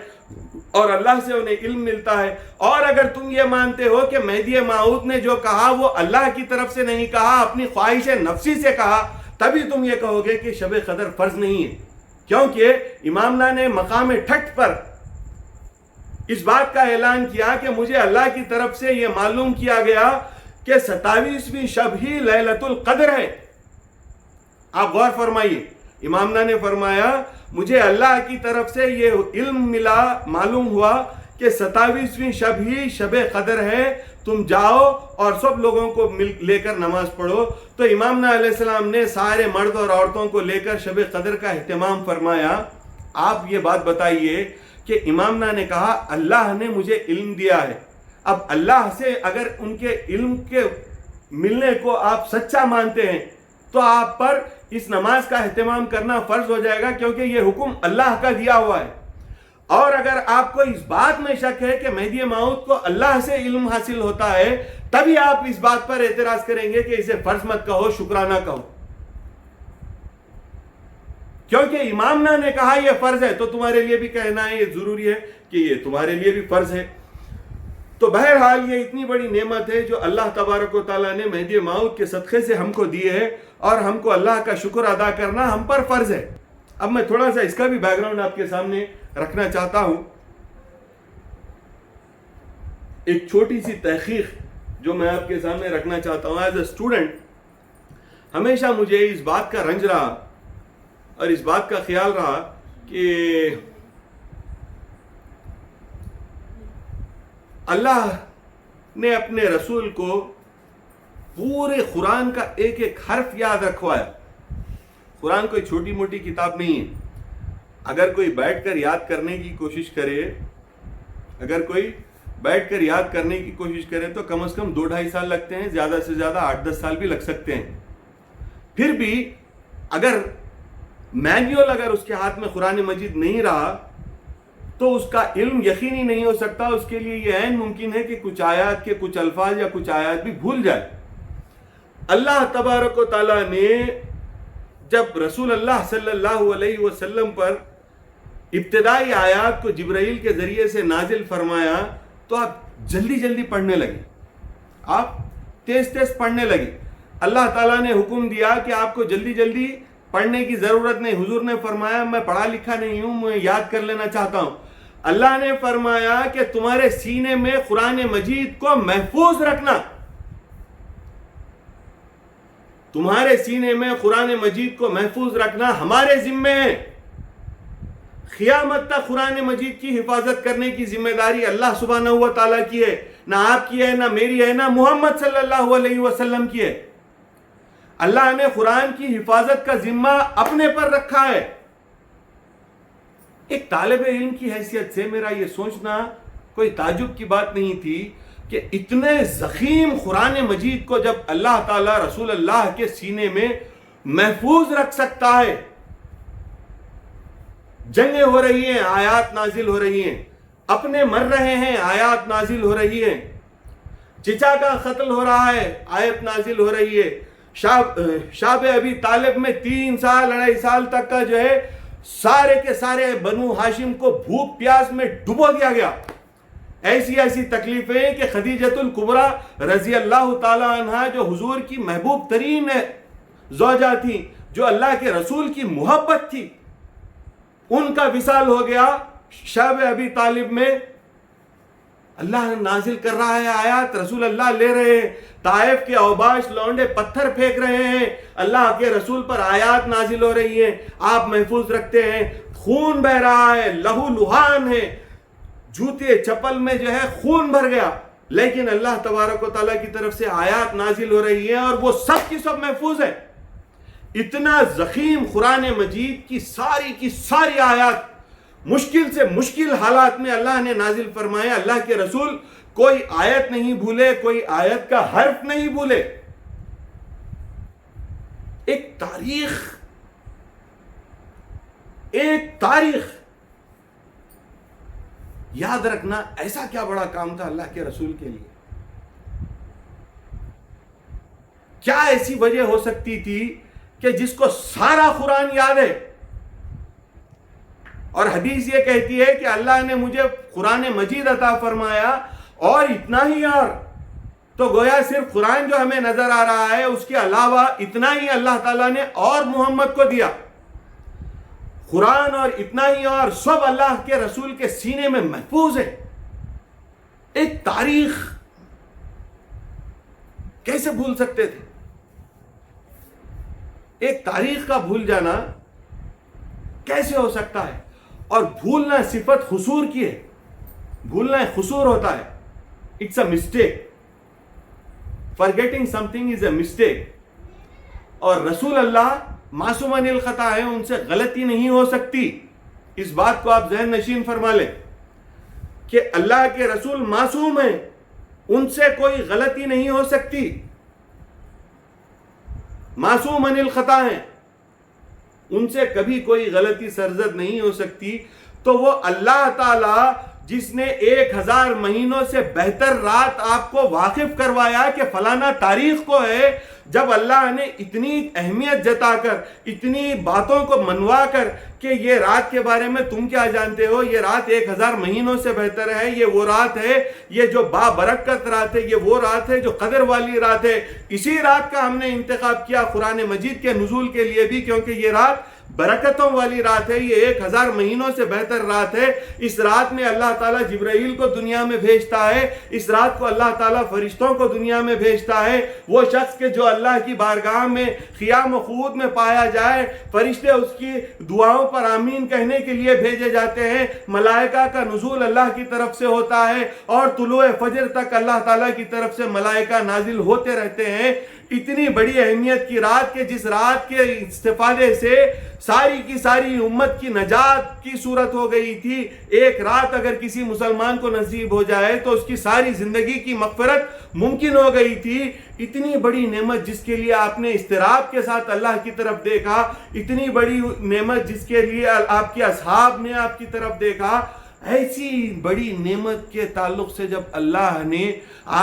اور اللہ سے انہیں علم ملتا ہے، اور اگر تم یہ مانتے ہو کہ مہدی موعود نے جو کہا وہ اللہ کی طرف سے نہیں کہا، اپنی خواہش نفسی سے کہا، تبھی تم یہ کہو گے کہ شب قدر فرض نہیں ہے، کیونکہ امامنا نے مقام ٹھٹ پر اس بات کا اعلان کیا کہ مجھے اللہ کی طرف سے یہ معلوم کیا گیا کہ 27ویں شب ہی لیلۃ القدر ہے۔ آپ غور فرمائیے، امامنا نے فرمایا مجھے اللہ کی طرف سے یہ علم ملا، معلوم ہوا کہ 27ویں شب ہی شب قدر ہے، تم جاؤ اور سب لوگوں کو لے کر نماز پڑھو۔ تو امامنا علیہ السلام نے سارے مرد اور عورتوں کو لے کر شب قدر کا اہتمام فرمایا۔ آپ یہ بات بتائیے کہ امامنا نے کہا اللہ نے مجھے علم دیا ہے، اب اللہ سے اگر ان کے علم کے ملنے کو آپ سچا مانتے ہیں تو آپ پر اس نماز کا اہتمام کرنا فرض ہو جائے گا، کیونکہ یہ حکم اللہ کا دیا ہوا ہے۔ اور اگر آپ کو اس بات میں شک ہے کہ مہدی موعود کو اللہ سے علم حاصل ہوتا ہے، تبھی آپ اس بات پر اعتراض کریں گے کہ اسے فرض مت کہو، شکرانہ کہو، کیونکہ امامنا نے کہا یہ فرض ہے تو تمہارے لیے بھی کہنا ہے یہ ضروری ہے کہ یہ تمہارے لیے بھی فرض ہے۔ تو بہرحال یہ اتنی بڑی نعمت ہے جو اللہ تبارک و تعالیٰ نے مہدی موعود کے صدقے سے ہم کو دی ہے، اور ہم کو اللہ کا شکر ادا کرنا ہم پر فرض ہے۔ اب میں تھوڑا سا اس کا بھی بیک گراؤنڈ آپ کے سامنے رکھنا چاہتا ہوں، ایک چھوٹی سی تحقیق جو میں آپ کے سامنے رکھنا چاہتا ہوں۔ ایز اے اسٹوڈنٹ ہمیشہ مجھے اس بات کا رنج رہا اور اس بات کا خیال رہا کہ اللہ نے اپنے رسول کو پورے قرآن کا ایک ایک حرف یاد رکھوایا۔ قرآن کوئی چھوٹی موٹی کتاب نہیں ہے، اگر کوئی بیٹھ کر یاد کرنے کی کوشش کرے تو کم از کم 2-2.5 سال لگتے ہیں، زیادہ سے زیادہ 8-10 سال بھی لگ سکتے ہیں۔ پھر بھی اگر مینیول اگر اس کے ہاتھ میں قرآن مجید نہیں رہا تو اس کا علم یقینی نہیں ہو سکتا، اس کے لیے یہ عین ممکن ہے کہ کچھ آیات کے کچھ الفاظ یا کچھ آیات بھی بھول جائے۔ اللہ تبارک و تعالیٰ نے جب رسول اللہ صلی اللہ علیہ وسلم پر ابتدائی آیات کو جبرائیل کے ذریعے سے نازل فرمایا تو آپ جلدی جلدی پڑھنے لگے، آپ تیز تیز پڑھنے لگے. اللہ تعالیٰ نے حکم دیا کہ آپ کو جلدی جلدی پڑھنے کی ضرورت نہیں. حضور نے فرمایا میں پڑھا لکھا نہیں ہوں، میں یاد کر لینا چاہتا ہوں. اللہ نے فرمایا کہ تمہارے سینے میں قرآن مجید کو محفوظ رکھنا، تمہارے سینے میں قرآن مجید کو محفوظ رکھنا ہمارے ذمے ہے. قیامت تک قرآن مجید کی حفاظت کرنے کی ذمہ داری اللہ سبحانہ و تعالیٰ کی ہے، نہ آپ کی ہے، نہ میری ہے، نہ محمد صلی اللہ علیہ وسلم کی ہے. اللہ نے قرآن کی حفاظت کا ذمہ اپنے پر رکھا ہے. ایک طالب علم کی حیثیت سے میرا یہ سوچنا کوئی تعجب کی بات نہیں تھی کہ اتنے ضخیم قرآن مجید کو جب اللہ تعالیٰ رسول اللہ کے سینے میں محفوظ رکھ سکتا ہے. جنگیں ہو رہی ہیں، آیات نازل ہو رہی ہیں، اپنے مر رہے ہیں، آیات نازل ہو رہی ہیں، چچا کا قتل ہو رہا ہے، آیت نازل ہو رہی ہے. شاب ابی طالب میں 3 سال 2.5 سال تک کا جو ہے سارے کے سارے بنو ہاشم کو بھوک پیاس میں ڈبو دیا گیا. ایسی ایسی تکلیفیں کہ خدیجۃ الکبریٰ رضی اللہ تعالی عنہا جو حضور کی محبوب ترین زوجہ تھی، جو اللہ کے رسول کی محبت تھی، ان کا وصال ہو گیا. شاب ابی طالب میں اللہ نازل کر رہا ہے آیات، رسول اللہ لے رہے ہیں، طائف کے اوباش لونڈے پتھر پھینک رہے ہیں، اللہ کے رسول پر آیات نازل ہو رہی ہیں، آپ محفوظ رکھتے ہیں. خون بہ رہا ہے، لہو لہان ہے، جوتے چپل میں جو ہے خون بھر گیا، لیکن اللہ تبارک و تعالیٰ کی طرف سے آیات نازل ہو رہی ہیں اور وہ سب کی سب محفوظ ہے. اتنا ضخیم قرآن مجید کی ساری آیات مشکل سے مشکل حالات میں اللہ نے نازل فرمایا. اللہ کے رسول کوئی آیت نہیں بھولے، کوئی آیت کا حرف نہیں بھولے. ایک تاریخ یاد رکھنا ایسا کیا بڑا کام تھا اللہ کے رسول کے لیے. کیا ایسی وجہ ہو سکتی تھی کہ جس کو سارا قرآن یاد ہے، اور حدیث یہ کہتی ہے کہ اللہ نے مجھے قرآن مجید عطا فرمایا اور اتنا ہی، اور تو گویا صرف قرآن جو ہمیں نظر آ رہا ہے اس کے علاوہ اتنا ہی اللہ تعالیٰ نے اور محمد کو دیا. قرآن اور اتنا ہی اور سب اللہ کے رسول کے سینے میں محفوظ ہے. ایک تاریخ کیسے بھول سکتے تھے؟ ایک تاریخ کا بھول جانا کیسے ہو سکتا ہے؟ اور بھولنا صفت قصور کی ہے، بھولنا قصور ہوتا ہے. It's a mistake. forgetting something is a mistake. اور رسول اللہ معصوم عن الخطا ہے، ان سے غلطی نہیں ہو سکتی. اس بات کو آپ ذہن نشین فرما لیں کہ اللہ کے رسول معصوم ہیں، ان سے کوئی غلطی نہیں ہو سکتی. معصوم عن الخطا ہیں، ان سے کبھی کوئی غلطی سرزد نہیں ہو سکتی. تو وہ اللہ تعالی جس نے 1000 مہینوں سے بہتر رات آپ کو واقف کروایا کہ فلانا تاریخ کو ہے، جب اللہ نے اتنی اہمیت جتا کر، اتنی باتوں کو منوا کر کہ یہ رات کے بارے میں تم کیا جانتے ہو، یہ رات 1000 مہینوں سے بہتر ہے، یہ وہ رات ہے، یہ جو بابرکت رات ہے، یہ وہ رات ہے جو قدر والی رات ہے. اسی رات کا ہم نے انتخاب کیا قرآن مجید کے نزول کے لیے بھی، کیونکہ یہ رات برکتوں والی رات ہے، یہ 1000 مہینوں سے بہتر رات ہے. اس رات میں اللہ تعالیٰ جبرائیل کو دنیا میں بھیجتا ہے، اس رات کو اللہ تعالیٰ فرشتوں کو دنیا میں بھیجتا ہے. وہ شخص کے جو اللہ کی بارگاہ میں قیام و قعود میں پایا جائے، فرشتے اس کی دعاؤں پر آمین کہنے کے لیے بھیجے جاتے ہیں. ملائکہ کا نزول اللہ کی طرف سے ہوتا ہے، اور طلوع فجر تک اللہ تعالیٰ کی طرف سے ملائکہ نازل ہوتے رہتے ہیں. اتنی بڑی اہمیت کی رات کہ جس رات کے استفادے سے ساری کی ساری امت کی نجات کی صورت ہو گئی تھی. ایک رات اگر کسی مسلمان کو نصیب ہو جائے تو اس کی ساری زندگی کی مغفرت ممکن ہو گئی تھی. اتنی بڑی نعمت جس کے لیے آپ نے اضطراب کے ساتھ اللہ کی طرف دیکھا، اتنی بڑی نعمت جس کے لیے آپ کے اصحاب نے آپ کی طرف دیکھا، ایسی بڑی نعمت کے تعلق سے جب اللہ نے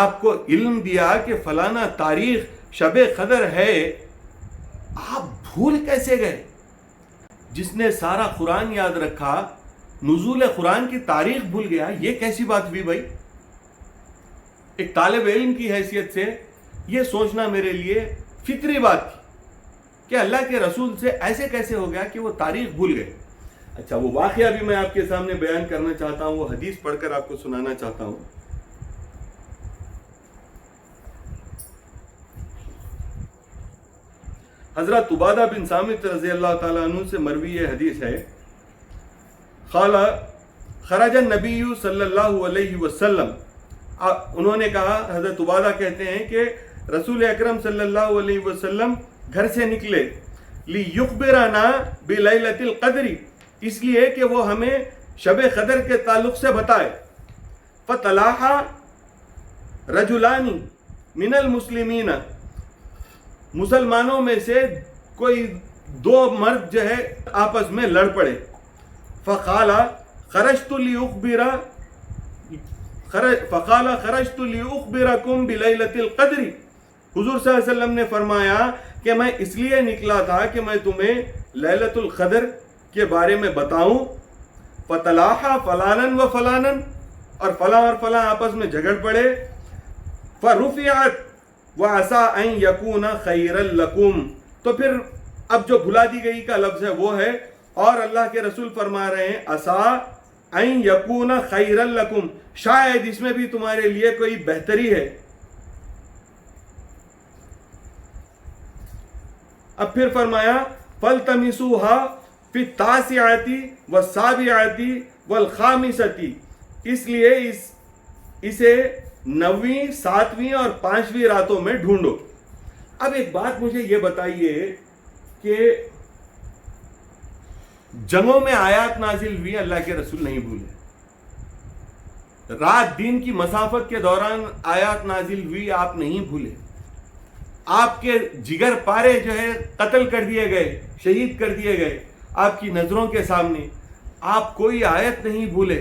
آپ کو علم دیا کہ فلانا تاریخ شب قدر ہے، آپ بھول کیسے گئے؟ جس نے سارا قرآن یاد رکھا نزول قرآن کی تاریخ بھول گیا، یہ کیسی بات ہوئی بھائی؟ ایک طالب علم کی حیثیت سے یہ سوچنا میرے لیے فطری بات تھی کہ اللہ کے رسول سے ایسے کیسے ہو گیا کہ وہ تاریخ بھول گئے۔ اچھا، وہ واقعہ بھی میں آپ کے سامنے بیان کرنا چاہتا ہوں، وہ حدیث پڑھ کر آپ کو سنانا چاہتا ہوں۔ حضرت عبادہ بن صامت رضی اللہ تعالیٰ عنہ سے مروی یہ حدیث ہے، قال خرج النبی صلی اللہ علیہ وسلم، انہوں نے کہا، حضرت عبادہ کہتے ہیں کہ رسول اکرم صلی اللہ علیہ وسلم گھر سے نکلے، لیخبرنا بلیلۃ القدر، اس لیے کہ وہ ہمیں شب قدر کے تعلق سے بتائے۔ فتلاحا رجلان من المسلمین، مسلمانوں میں سے کوئی دو مرد جو ہے آپس میں لڑ پڑے۔ فقال خرجت لیخبرکم بلیلۃ القدر، حضور صلی اللہ علیہ وسلم نے فرمایا کہ میں اس لیے نکلا تھا کہ میں تمہیں لیلۃ القدر کے بارے میں بتاؤں۔ فتلاحا فلانا و فلانا، اور فلاں آپس میں جھگڑ پڑے۔ فرفعت وعسى ان يكون خيرا لكم، تو پھر اب جو بھلا دی گئی کا لفظ ہے وہ ہے، اور اللہ کے رسول فرما رہے ہیں عسى ان يكون خيرا لكم، شاید اس میں بھی تمہارے لیے کوئی بہتری ہے۔ اب پھر فرمایا فَالْتَمِسُوهَا فِي التَّاسِعَةِ وَالسَّابِعَةِ وَالْخَامِسَةِ، اس لیے اسے 9ویں، 7ویں اور 5ویں راتوں میں ڈھونڈو۔ اب ایک بات مجھے یہ بتائیے کہ جنگوں میں آیات نازل ہوئی، اللہ کے رسول نہیں بھولے، رات دن کی مسافت کے دوران آیات نازل ہوئی، آپ نہیں بھولے، آپ کے جگر پارے جو ہے قتل کر دیے گئے، شہید کر دیے گئے آپ کی نظروں کے سامنے، آپ کوئی آیت نہیں بھولے۔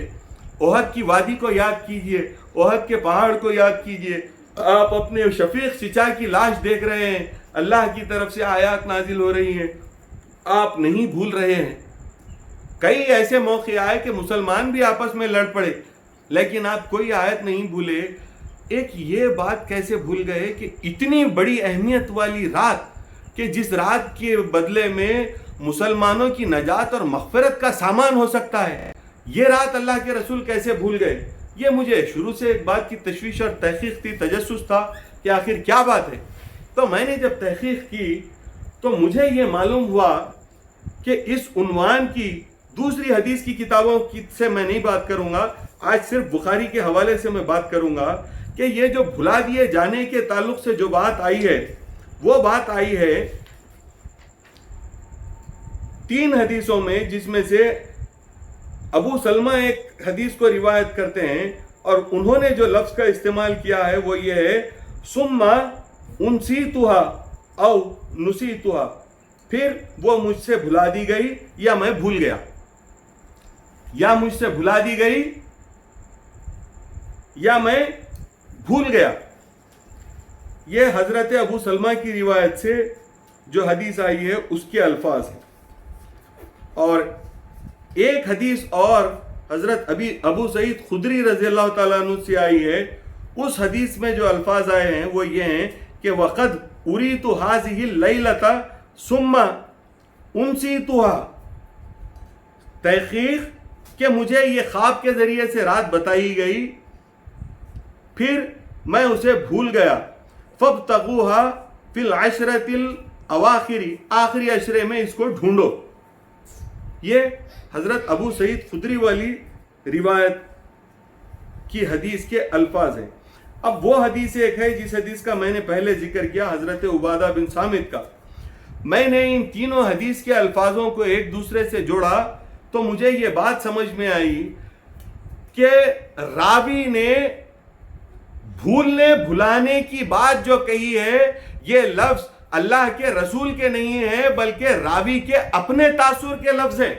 احد کی وادی کو یاد کیجئے، احد کے پہاڑ کو یاد کیجئے، آپ اپنے شفیق چچا کی لاش دیکھ رہے ہیں، اللہ کی طرف سے آیات نازل ہو رہی ہیں، آپ نہیں بھول رہے ہیں۔ کئی ایسے موقع آئے کہ مسلمان بھی آپس میں لڑ پڑے، لیکن آپ کوئی آیت نہیں بھولے۔ ایک یہ بات کیسے بھول گئے کہ اتنی بڑی اہمیت والی رات، کہ جس رات کے بدلے میں مسلمانوں کی نجات اور مغفرت کا سامان ہو سکتا ہے، یہ رات اللہ کے رسول کیسے بھول گئے؟ یہ مجھے شروع سے ایک بات کی تشویش اور تحقیق تھی، تجسس تھا کہ آخر کیا بات ہے۔ تو میں نے جب تحقیق کی تو مجھے یہ معلوم ہوا کہ اس عنوان کی دوسری حدیث کی کتابوں سے میں نہیں بات کروں گا، آج صرف بخاری کے حوالے سے میں بات کروں گا کہ یہ جو بھلا دیے جانے کے تعلق سے جو بات آئی ہے، وہ بات آئی ہے 3 حدیثوں میں، جس میں سے ابو سلمہ ایک حدیث کو روایت کرتے ہیں، اور انہوں نے جو لفظ کا استعمال کیا ہے وہ یہ ہے ثم انسیتها او نسیتها، پھر وہ مجھ سے بھلا دی گئی یا میں بھول گیا، یا مجھ سے بھلا دی گئی یا میں بھول گیا۔ یہ حضرت ابو سلمہ کی روایت سے جو حدیث آئی ہے اس کے الفاظ ہیں، اور ایک حدیث اور حضرت ابو سعید خدری رضی اللہ تعالیٰ عنہ سے آئی ہے، اس حدیث میں جو الفاظ آئے ہیں وہ یہ ہیں کہ وَقَدْ أُرِيتُ هَذِهِ اللَّيْلَةَ ثُمَّ أُنْسِيتُهَا، تحقیق کہ مجھے یہ خواب کے ذریعے سے رات بتائی گئی، پھر میں اسے بھول گیا۔ فَابْتَغُوهَا فِي الْعَشْرَةِ الْأَوَاخِرِ، آخری عشرے میں اس کو ڈھونڈو۔ یہ حضرت ابو سعید خدری والی روایت کی حدیث کے الفاظ ہیں۔ اب وہ حدیث ایک ہے جس حدیث کا میں نے پہلے ذکر کیا، حضرت عبادہ بن صامت کا۔ میں نے ان تینوں حدیث کے الفاظوں کو ایک دوسرے سے جوڑا تو مجھے یہ بات سمجھ میں آئی کہ راوی نے بھولنے بھلانے کی بات جو کہی ہے، یہ لفظ اللہ کے رسول کے نہیں ہیں بلکہ راوی کے اپنے تاثر کے لفظ ہیں۔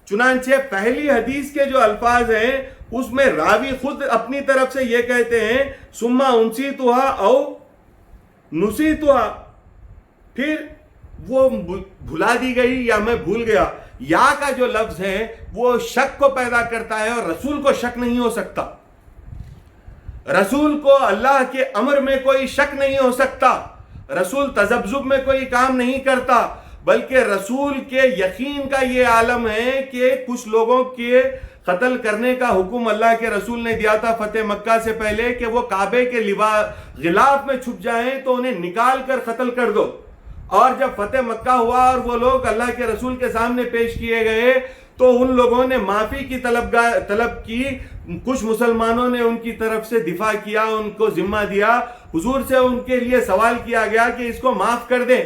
چنانچہ پہلی حدیث کے جو الفاظ ہیں اس میں راوی خود اپنی طرف سے یہ کہتے ہیں ثم انسیتها او نسیتها، پھر وہ بھلا دی گئی یا میں بھول گیا. یا کا جو لفظ ہے وہ شک کو پیدا کرتا ہے، اور رسول کو شک نہیں ہو سکتا. رسول کو اللہ کے امر میں کوئی شک نہیں ہو سکتا. رسول تذبذب میں کوئی کام نہیں کرتا، بلکہ رسول کے یقین کا یہ عالم ہے کہ کچھ لوگوں کے قتل کرنے کا حکم اللہ کے رسول نے دیا تھا فتح مکہ سے پہلے کہ وہ کعبے کے غلاف میں چھپ جائیں تو انہیں نکال کر قتل کر دو. اور جب فتح مکہ ہوا اور وہ لوگ اللہ کے رسول کے سامنے پیش کیے گئے تو ان لوگوں نے معافی کی طلب کی. کچھ مسلمانوں نے ان کی طرف سے دفاع کیا، ان کو ذمہ دیا. حضور سے ان کے لیے سوال کیا گیا کہ اس کو معاف کر دیں.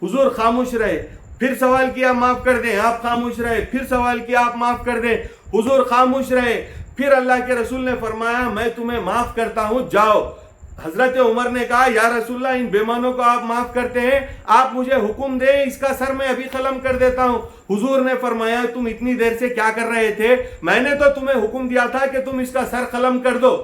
حضور خاموش رہے. پھر سوال کیا معاف کر دیں، آپ خاموش رہے. پھر سوال کیا آپ معاف کر دیں، حضور خاموش رہے. پھر اللہ کے رسول نے فرمایا میں تمہیں معاف کرتا ہوں، جاؤ. حضرت عمر نے کہا یا رسول اللہ ان بیمانوں کو آپ معاف کرتے ہیں، آپ مجھے حکم دیں اس کا سر میں ابھی قلم کر دیتا ہوں. حضور نے فرمایا تم اتنی دیر سے کیا کر رہے تھے؟ میں نے تو تمہیں حکم دیا تھا کہ تم اس کا سر قلم کر دو.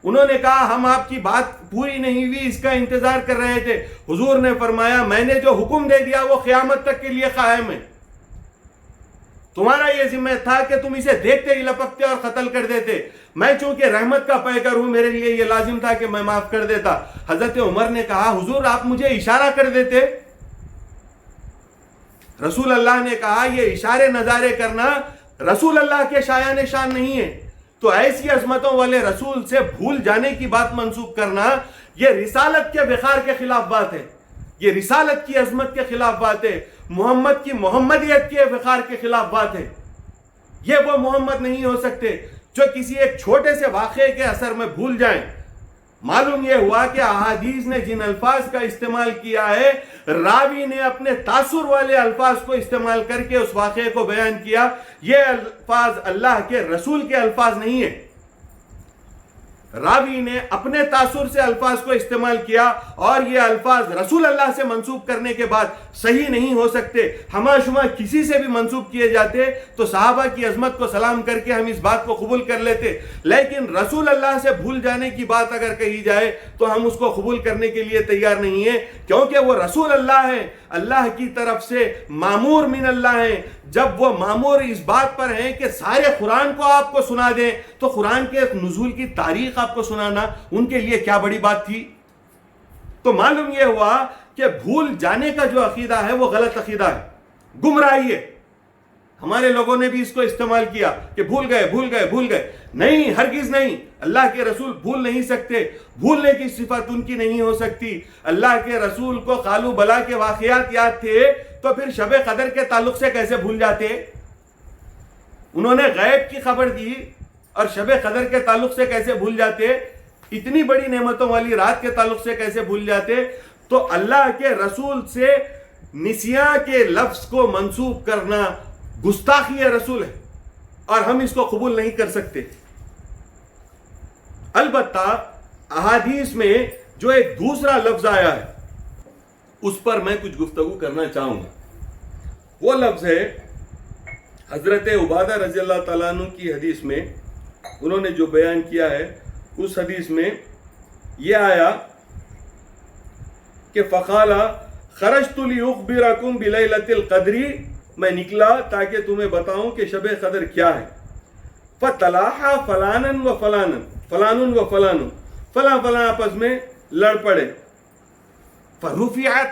انہوں نے کہا ہم آپ کی بات پوری نہیں ہوئی اس کا انتظار کر رہے تھے. حضور نے فرمایا میں نے جو حکم دے دیا وہ قیامت تک کے لیے قائم ہے. تمہارا یہ ذمہ تھا کہ تم اسے دیکھتے ہی لپکتے اور قتل کر دیتے. میں چونکہ رحمت کا پیکر ہوں میرے لیے یہ لازم تھا کہ میں معاف کر دیتا. حضرت عمر نے کہا حضور آپ مجھے اشارہ کر دیتے. رسول اللہ نے کہا یہ اشارے نظارے کرنا رسول اللہ کے شایان شان نہیں ہے. تو ایسی عظمتوں والے رسول سے بھول جانے کی بات منسوب کرنا یہ رسالت کے وقار کے خلاف بات ہے. یہ رسالت کی عظمت کے خلاف بات ہے. محمد کی محمدیت کے وقار کے خلاف بات ہے. یہ وہ محمد نہیں ہو سکتے جو کسی ایک چھوٹے سے واقعے کے اثر میں بھول جائیں. معلوم یہ ہوا کہ احادیث نے جن الفاظ کا استعمال کیا ہے راوی نے اپنے تاثر والے الفاظ کو استعمال کر کے اس واقعے کو بیان کیا. یہ الفاظ اللہ کے رسول کے الفاظ نہیں ہیں. راوی نے اپنے تاثر سے الفاظ کو استعمال کیا اور یہ الفاظ رسول اللہ سے منسوب کرنے کے بعد صحیح نہیں ہو سکتے. ہما شما کسی سے بھی منسوب کیے جاتے تو صحابہ کی عظمت کو سلام کر کے ہم اس بات کو قبول کر لیتے. لیکن رسول اللہ سے بھول جانے کی بات اگر کہی جائے تو ہم اس کو قبول کرنے کے لیے تیار نہیں ہیں، کیونکہ وہ رسول اللہ ہیں، اللہ کی طرف سے مامور من اللہ ہیں. جب وہ مامور اس بات پر ہیں کہ سارے قرآن کو آپ کو سنا دیں تو قرآن کے نزول کی تاریخ آپ کو سنانا ان کے لیے کیا بڑی بات تھی. تو معلوم یہ ہوا کہ بھول جانے کا جو عقیدہ ہے وہ غلط عقیدہ ہے، گمراہی ہے. ہمارے لوگوں نے بھی اس کو استعمال کیا کہ بھول گئے. نہیں، ہرگز نہیں. اللہ کے رسول بھول نہیں سکتے. بھولنے کی صفت ان کی نہیں ہو سکتی. اللہ کے رسول کو قالو بلا کے واقعات یاد تھے تو پھر شب قدر کے تعلق سے کیسے بھول جاتے؟ انہوں نے غیب کی خبر دی اور شب قدر کے تعلق سے کیسے بھول جاتے؟ اتنی بڑی نعمتوں والی رات کے تعلق سے کیسے بھول جاتے؟ تو اللہ کے رسول سے نسیاں کے لفظ کو منسوب کرنا گستاخی رسول ہے اور ہم اس کو قبول نہیں کر سکتے. البتہ احادیث میں جو ایک دوسرا لفظ آیا ہے اس پر میں کچھ گفتگو کرنا چاہوں گا. وہ لفظ ہے حضرت عبادہ رضی اللہ تعالیٰ عنہ کی حدیث میں انہوں نے جو بیان کیا ہے. اس حدیث میں یہ آیا کہ فقالا خرجت لیخبرکم بلیلۃ القدر، میں نکلا تاکہ تمہیں بتاؤں کہ شب قدر کیا ہے. فتلاحا فلانا و فلانا، فلان و فلان، فلاں فلاں آپس میں لڑ پڑے. فرفعت،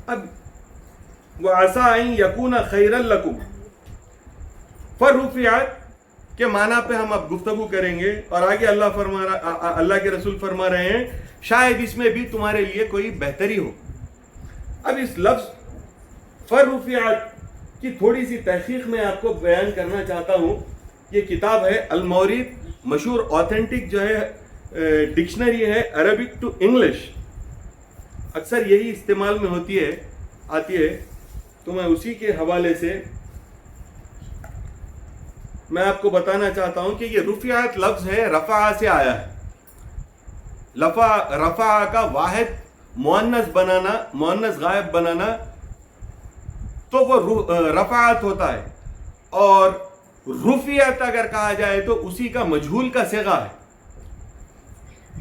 اب وعسى ان يكون خيرا لكم، فرفعت کے معنی پہ ہم اب گفتگو کریں گے. اور آگے اللہ کے رسول فرما رہے ہیں شاید اس میں بھی تمہارے لیے کوئی بہتری ہو. اب اس لفظ فرفعت کی تھوڑی سی تحقیق میں آپ کو بیان کرنا چاہتا ہوں. یہ کتاب ہے المورد، مشہور آتھینٹک جو ہے ڈکشنری ہے عربک ٹو انگلش، اکثر یہی استعمال میں آتی ہے. تو میں اسی کے حوالے سے میں آپ کو بتانا چاہتا ہوں کہ یہ رفعت لفظ ہے، رفع سے آیا ہے. رفع کا واحد مؤنث بنانا، مؤنث غائب بنانا تو وہ رفعت ہوتا ہے، اور رفعت اگر کہا جائے تو اسی کا مجہول کا صیغہ ہے.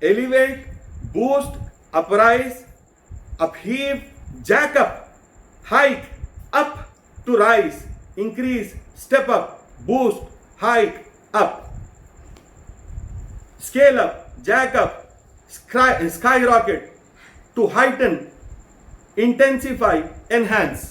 elevate, boost, uprise, upheave, jack up, hike, up, to rise, increase, step up, boost, hike, up, scale up, jack up, skyrocket, to heighten, intensify, enhance.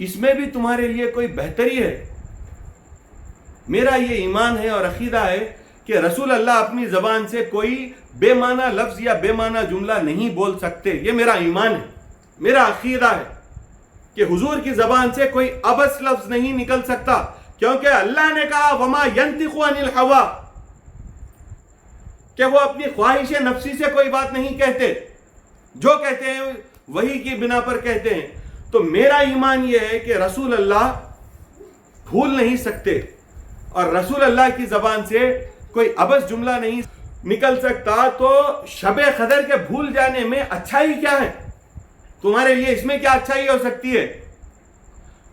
اس میں بھی تمہارے لیے کوئی بہتری ہے؟ میرا یہ ایمان ہے اور عقیدہ ہے کہ رسول اللہ اپنی زبان سے کوئی بے معنی لفظ یا بے معنی جملہ نہیں بول سکتے. یہ میرا ایمان ہے، میرا عقیدہ ہے کہ حضور کی زبان سے کوئی عبث لفظ نہیں نکل سکتا، کیونکہ اللہ نے کہا وما ينطق عن الهوى، کہ وہ اپنی خواہش نفسی سے کوئی بات نہیں کہتے، جو کہتے ہیں وہی کی بنا پر کہتے ہیں. تو میرا ایمان یہ ہے کہ رسول اللہ بھول نہیں سکتے، اور رسول اللہ کی زبان سے کوئی عبث جملہ نہیں نکل سکتا. تو شب قدر کے بھول جانے میں اچھائی کیا ہے؟ تمہارے لیے اس میں کیا اچھائی ہو سکتی ہے؟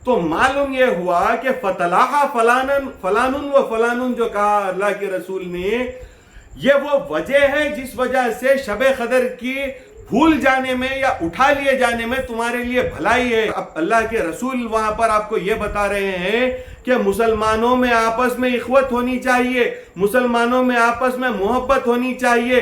تو معلوم یہ ہوا کہ فتلاحا فلان و فلان جو کہا اللہ کے رسول نے، یہ وہ وجہ ہے جس وجہ سے شب قدر کی بھول جانے میں یا اٹھا لیے جانے میں تمہارے لیے بھلائی ہے. اب اللہ کے رسول وہاں پر آپ کو یہ بتا رہے ہیں کہ مسلمانوں میں آپس میں اخوت ہونی چاہیے، مسلمانوں میں آپس میں محبت ہونی چاہیے.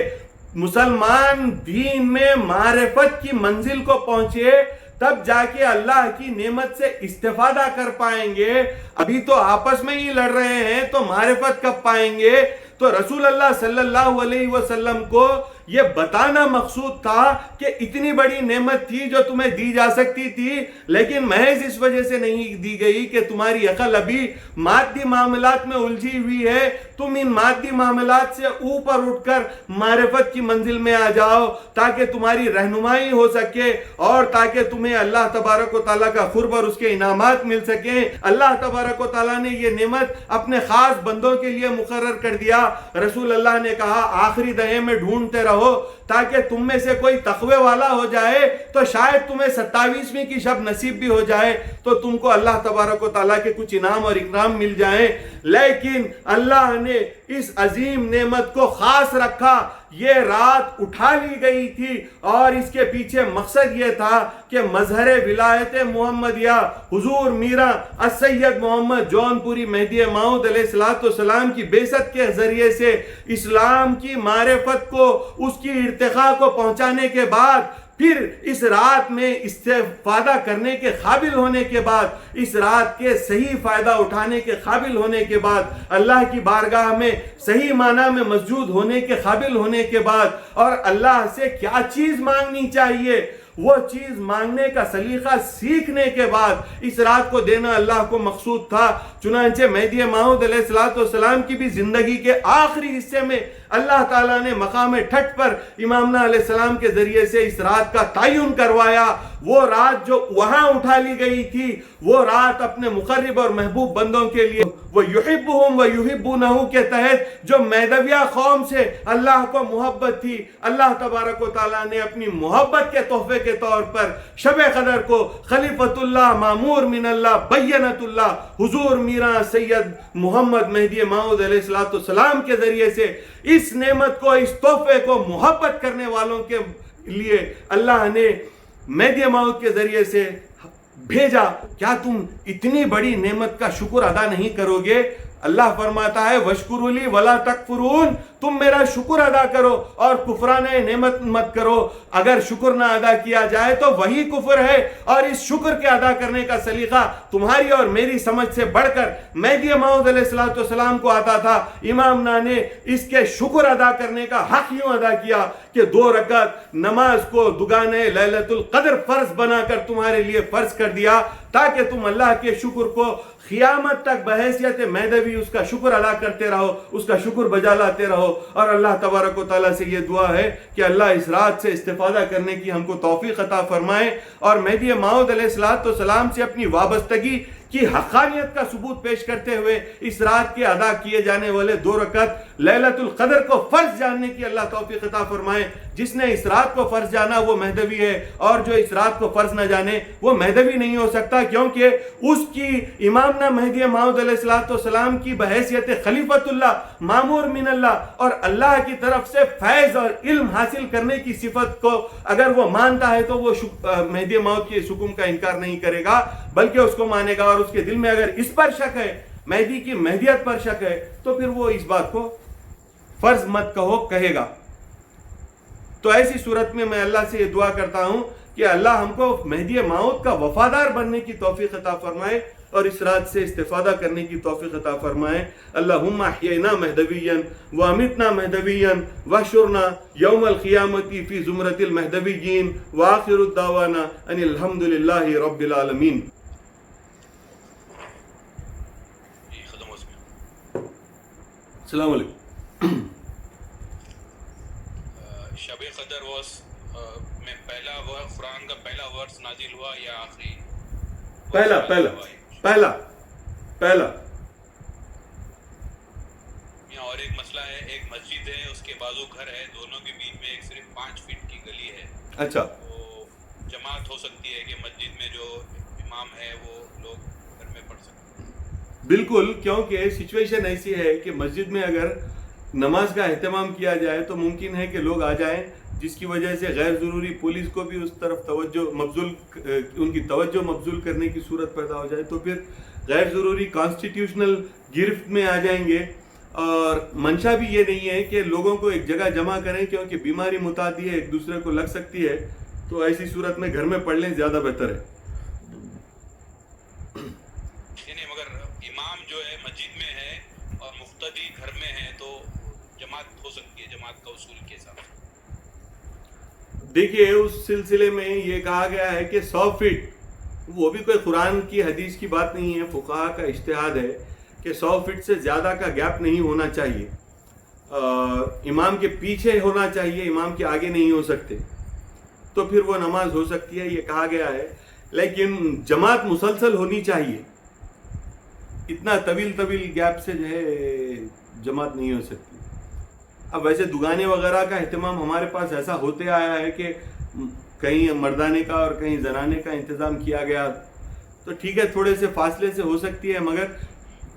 مسلمان دین میں معرفت کی منزل کو پہنچے تب جا کے اللہ کی نعمت سے استفادہ کر پائیں گے. ابھی تو آپس میں ہی لڑ رہے ہیں تو معرفت کب پائیں گے؟ تو رسول اللہ صلی اللہ علیہ وسلم کو یہ بتانا مقصود تھا کہ اتنی بڑی نعمت تھی جو تمہیں دی جا سکتی تھی، لیکن محض اس وجہ سے نہیں دی گئی کہ تمہاری عقل ابھی مادی معاملات میں الجھی ہوئی ہے. تم ان مادی معاملات سے اوپر اٹھ کر معرفت کی منزل میں آ جاؤ تاکہ تمہاری رہنمائی ہو سکے اور تاکہ تمہیں اللہ تبارک و تعالیٰ کا قرب اور اس کے انعامات مل سکیں. اللہ تبارک و تعالیٰ نے یہ نعمت اپنے خاص بندوں کے لیے مقرر کر دیا. رسول اللہ نے کہا آخری دہے میں ڈھونڈتے رہو تاکہ تم میں سے کوئی تقوی والا ہو جائے تو شاید تمہیں 27ویں کی شب نصیب بھی ہو جائے تو تم کو اللہ تبارک و تعالیٰ کے کچھ انعام اور اکرام مل جائیں. لیکن اللہ نے اس عظیم نعمت کو خاص رکھا. یہ رات اٹھا لی گئی تھی اور اس کے پیچھے مقصد یہ تھا کہ مظہر ولایت محمدیہ حضور میرا السید محمد جون پوری مہدی موعود علیہ السلام کی بعثت کے ذریعے سے اسلام کی معرفت کو، اس کی ارتقاء کو پہنچانے کے بعد، پھر اس رات میں استفادہ کرنے کے قابل ہونے کے بعد، اس رات کے صحیح فائدہ اٹھانے کے قابل ہونے کے بعد، اللہ کی بارگاہ میں صحیح معنی میں مسجود ہونے کے قابل ہونے کے بعد، اور اللہ سے کیا چیز مانگنی چاہیے وہ چیز مانگنے کا سلیقہ سیکھنے کے بعد اس رات کو دینا اللہ کو مقصود تھا. چنانچہ مہدی موعود علیہ السلام کی بھی زندگی کے آخری حصے میں اللہ تعالیٰ نے مقام ٹھٹ پر امامنا علیہ السلام کے ذریعے سے اس رات کا تعین کروایا. وہ رات جو وہاں اٹھا لی گئی تھی، وہ رات اپنے مقرب اور محبوب بندوں کے لیے وَيُحِبُّهُمْ وَيُحِبُّونَهُ کے تحت جو میدویہ قوم سے اللہ کو محبت تھی، اللہ تبارک و تعالیٰ نے اپنی محبت کے تحفے کے طور پر شب قدر کو خلیفۃ اللہ معمور من اللہ بینۃ اللہ حضور میرا سید محمد مہدی موعود علیہ السلام کے ذریعے سے اس نعمت کو، اس تحفے کو محبت کرنے والوں کے لیے اللہ نے مہدی موعود کے ذریعے سے بھیجا. کیا تم اتنی بڑی نعمت کا شکر ادا نہیں کرو گے؟ اللہ فرماتا ہے وَاشْكُرُوا لِي وَلَا تَكْفُرُونَ، تم میرا شکر ادا کرو اور کفران نعمت مت کرو. اگر شکر نہ ادا کیا جائے تو وہی کفر ہے، اور اس شکر کے ادا کرنے کا سلیقہ تمہاری اور میری سمجھ سے بڑھ کر مہدی موعود علیہ السلام کو آتا تھا. امامنا نے اس کے شکر ادا کرنے کا حق یوں ادا کیا کہ 2 رکعت نماز کو دگانے لیلۃ القدر فرض بنا کر تمہارے لیے فرض کر دیا تاکہ تم اللہ کے شکر کو قیامت تک بحیثیت مہدوی اس کا شکر ادا کرتے رہو، اس کا شکر بجا لاتے رہو. اور اللہ تبارک و تعالیٰ سے یہ دعا ہے کہ اللہ اس رات سے استفادہ کرنے کی ہم کو توفیق عطا فرمائے اور مہدی موعود علیہ السلام سے اپنی وابستگی کی حقانیت کا ثبوت پیش کرتے ہوئے اس رات کے ادا کیے جانے والے 2 رکعت لیلۃ القدر کو فرض جاننے کی اللہ توفیق عطا فرمائے. جس نے اس رات کو فرض جانا وہ مہدوی ہے، اور جو اس رات کو فرض نہ جانے وہ مہدوی نہیں ہو سکتا، کیونکہ اس کی امامنا مہدی موعود علیہ السلام کی بحیثیت خلیفۃ اللہ معمور من اللہ اور اللہ کی طرف سے فیض اور علم حاصل کرنے کی صفت کو اگر وہ مانتا ہے تو وہ مہدی موعود کے اس حکم کا انکار نہیں کرے گا بلکہ اس کو مانے گا. اور اس کے دل میں اگر اس پر شک ہے، مہدی کی مہدیت پر شک ہے، تو پھر وہ اس بات کو فرض مت کہو کہے گا. تو ایسی صورت میں اللہ سے یہ دعا کرتا ہوں کہ اللہ ہم کو مہدی موعود کا وفادار بننے کی توفیق عطا فرمائے اور اس رات سے استفادہ کرنے کی توفیق عطا فرمائے. اللہم احیینا مہدویا وامتنا مہدویا واحشرنا یوم القیامت فی زمرۃ المہدویین وآخر الدعوانا ان الحمد للہ رب العالمین. السلام علیکم. شب قدر میں پہلا قرآن کا پہلا ورس نازل ہوا یا آخری؟ پہلا. اور ایک مسئلہ ہے، ایک مسجد ہے، اس کے بازو گھر ہے، دونوں کے بیچ میں ایک صرف 5 فٹ کی گلی ہے. اچھا. تو جماعت ہو سکتی ہے کہ مسجد میں جو امام ہے وہ لوگ گھر میں پڑھ سکتے ہیں؟ بالکل، کیونکہ سچویشن ایسی ہے کہ مسجد میں اگر نماز کا اہتمام کیا جائے تو ممکن ہے کہ لوگ آ جائیں، جس کی وجہ سے غیر ضروری پولیس کو بھی اس طرف ان کی توجہ مبذول کرنے کی صورت پیدا ہو جائے، تو پھر غیر ضروری کانسٹیٹیوشنل گرفت میں آ جائیں گے. اور منشا بھی یہ نہیں ہے کہ لوگوں کو ایک جگہ جمع کریں، کیونکہ بیماری متعدی ہے، ایک دوسرے کو لگ سکتی ہے، تو ایسی صورت میں گھر میں پڑھ لیں، زیادہ بہتر ہے. مگر امام جو ہے مسجد میں ہے اور مقتدی گھر میں ہے تو جماعت ہو سکتی ہے جماعت کا اصول کے حساب سے؟ دیکھیے، اس سلسلے میں یہ کہا گیا ہے کہ 100 فٹ، وہ بھی کوئی قرآن کی حدیث کی بات نہیں ہے، فقہا کا اجتہاد ہے کہ 100 فٹ سے زیادہ کا گیپ نہیں ہونا چاہیے. امام کے پیچھے ہونا چاہیے، امام کے آگے نہیں ہو سکتے، تو پھر وہ نماز ہو سکتی ہے، یہ کہا گیا ہے. لیکن جماعت مسلسل ہونی چاہیے، اتنا طویل گیپ سے جو ہے جماعت نہیں ہو سکتی. اب ویسے دکانیں وغیرہ کا اہتمام ہمارے پاس ایسا ہوتے آیا ہے کہ کہیں مردانے کا اور کہیں زنانے کا انتظام کیا گیا، تو ٹھیک ہے، تھوڑے سے فاصلے سے ہو سکتی ہے. مگر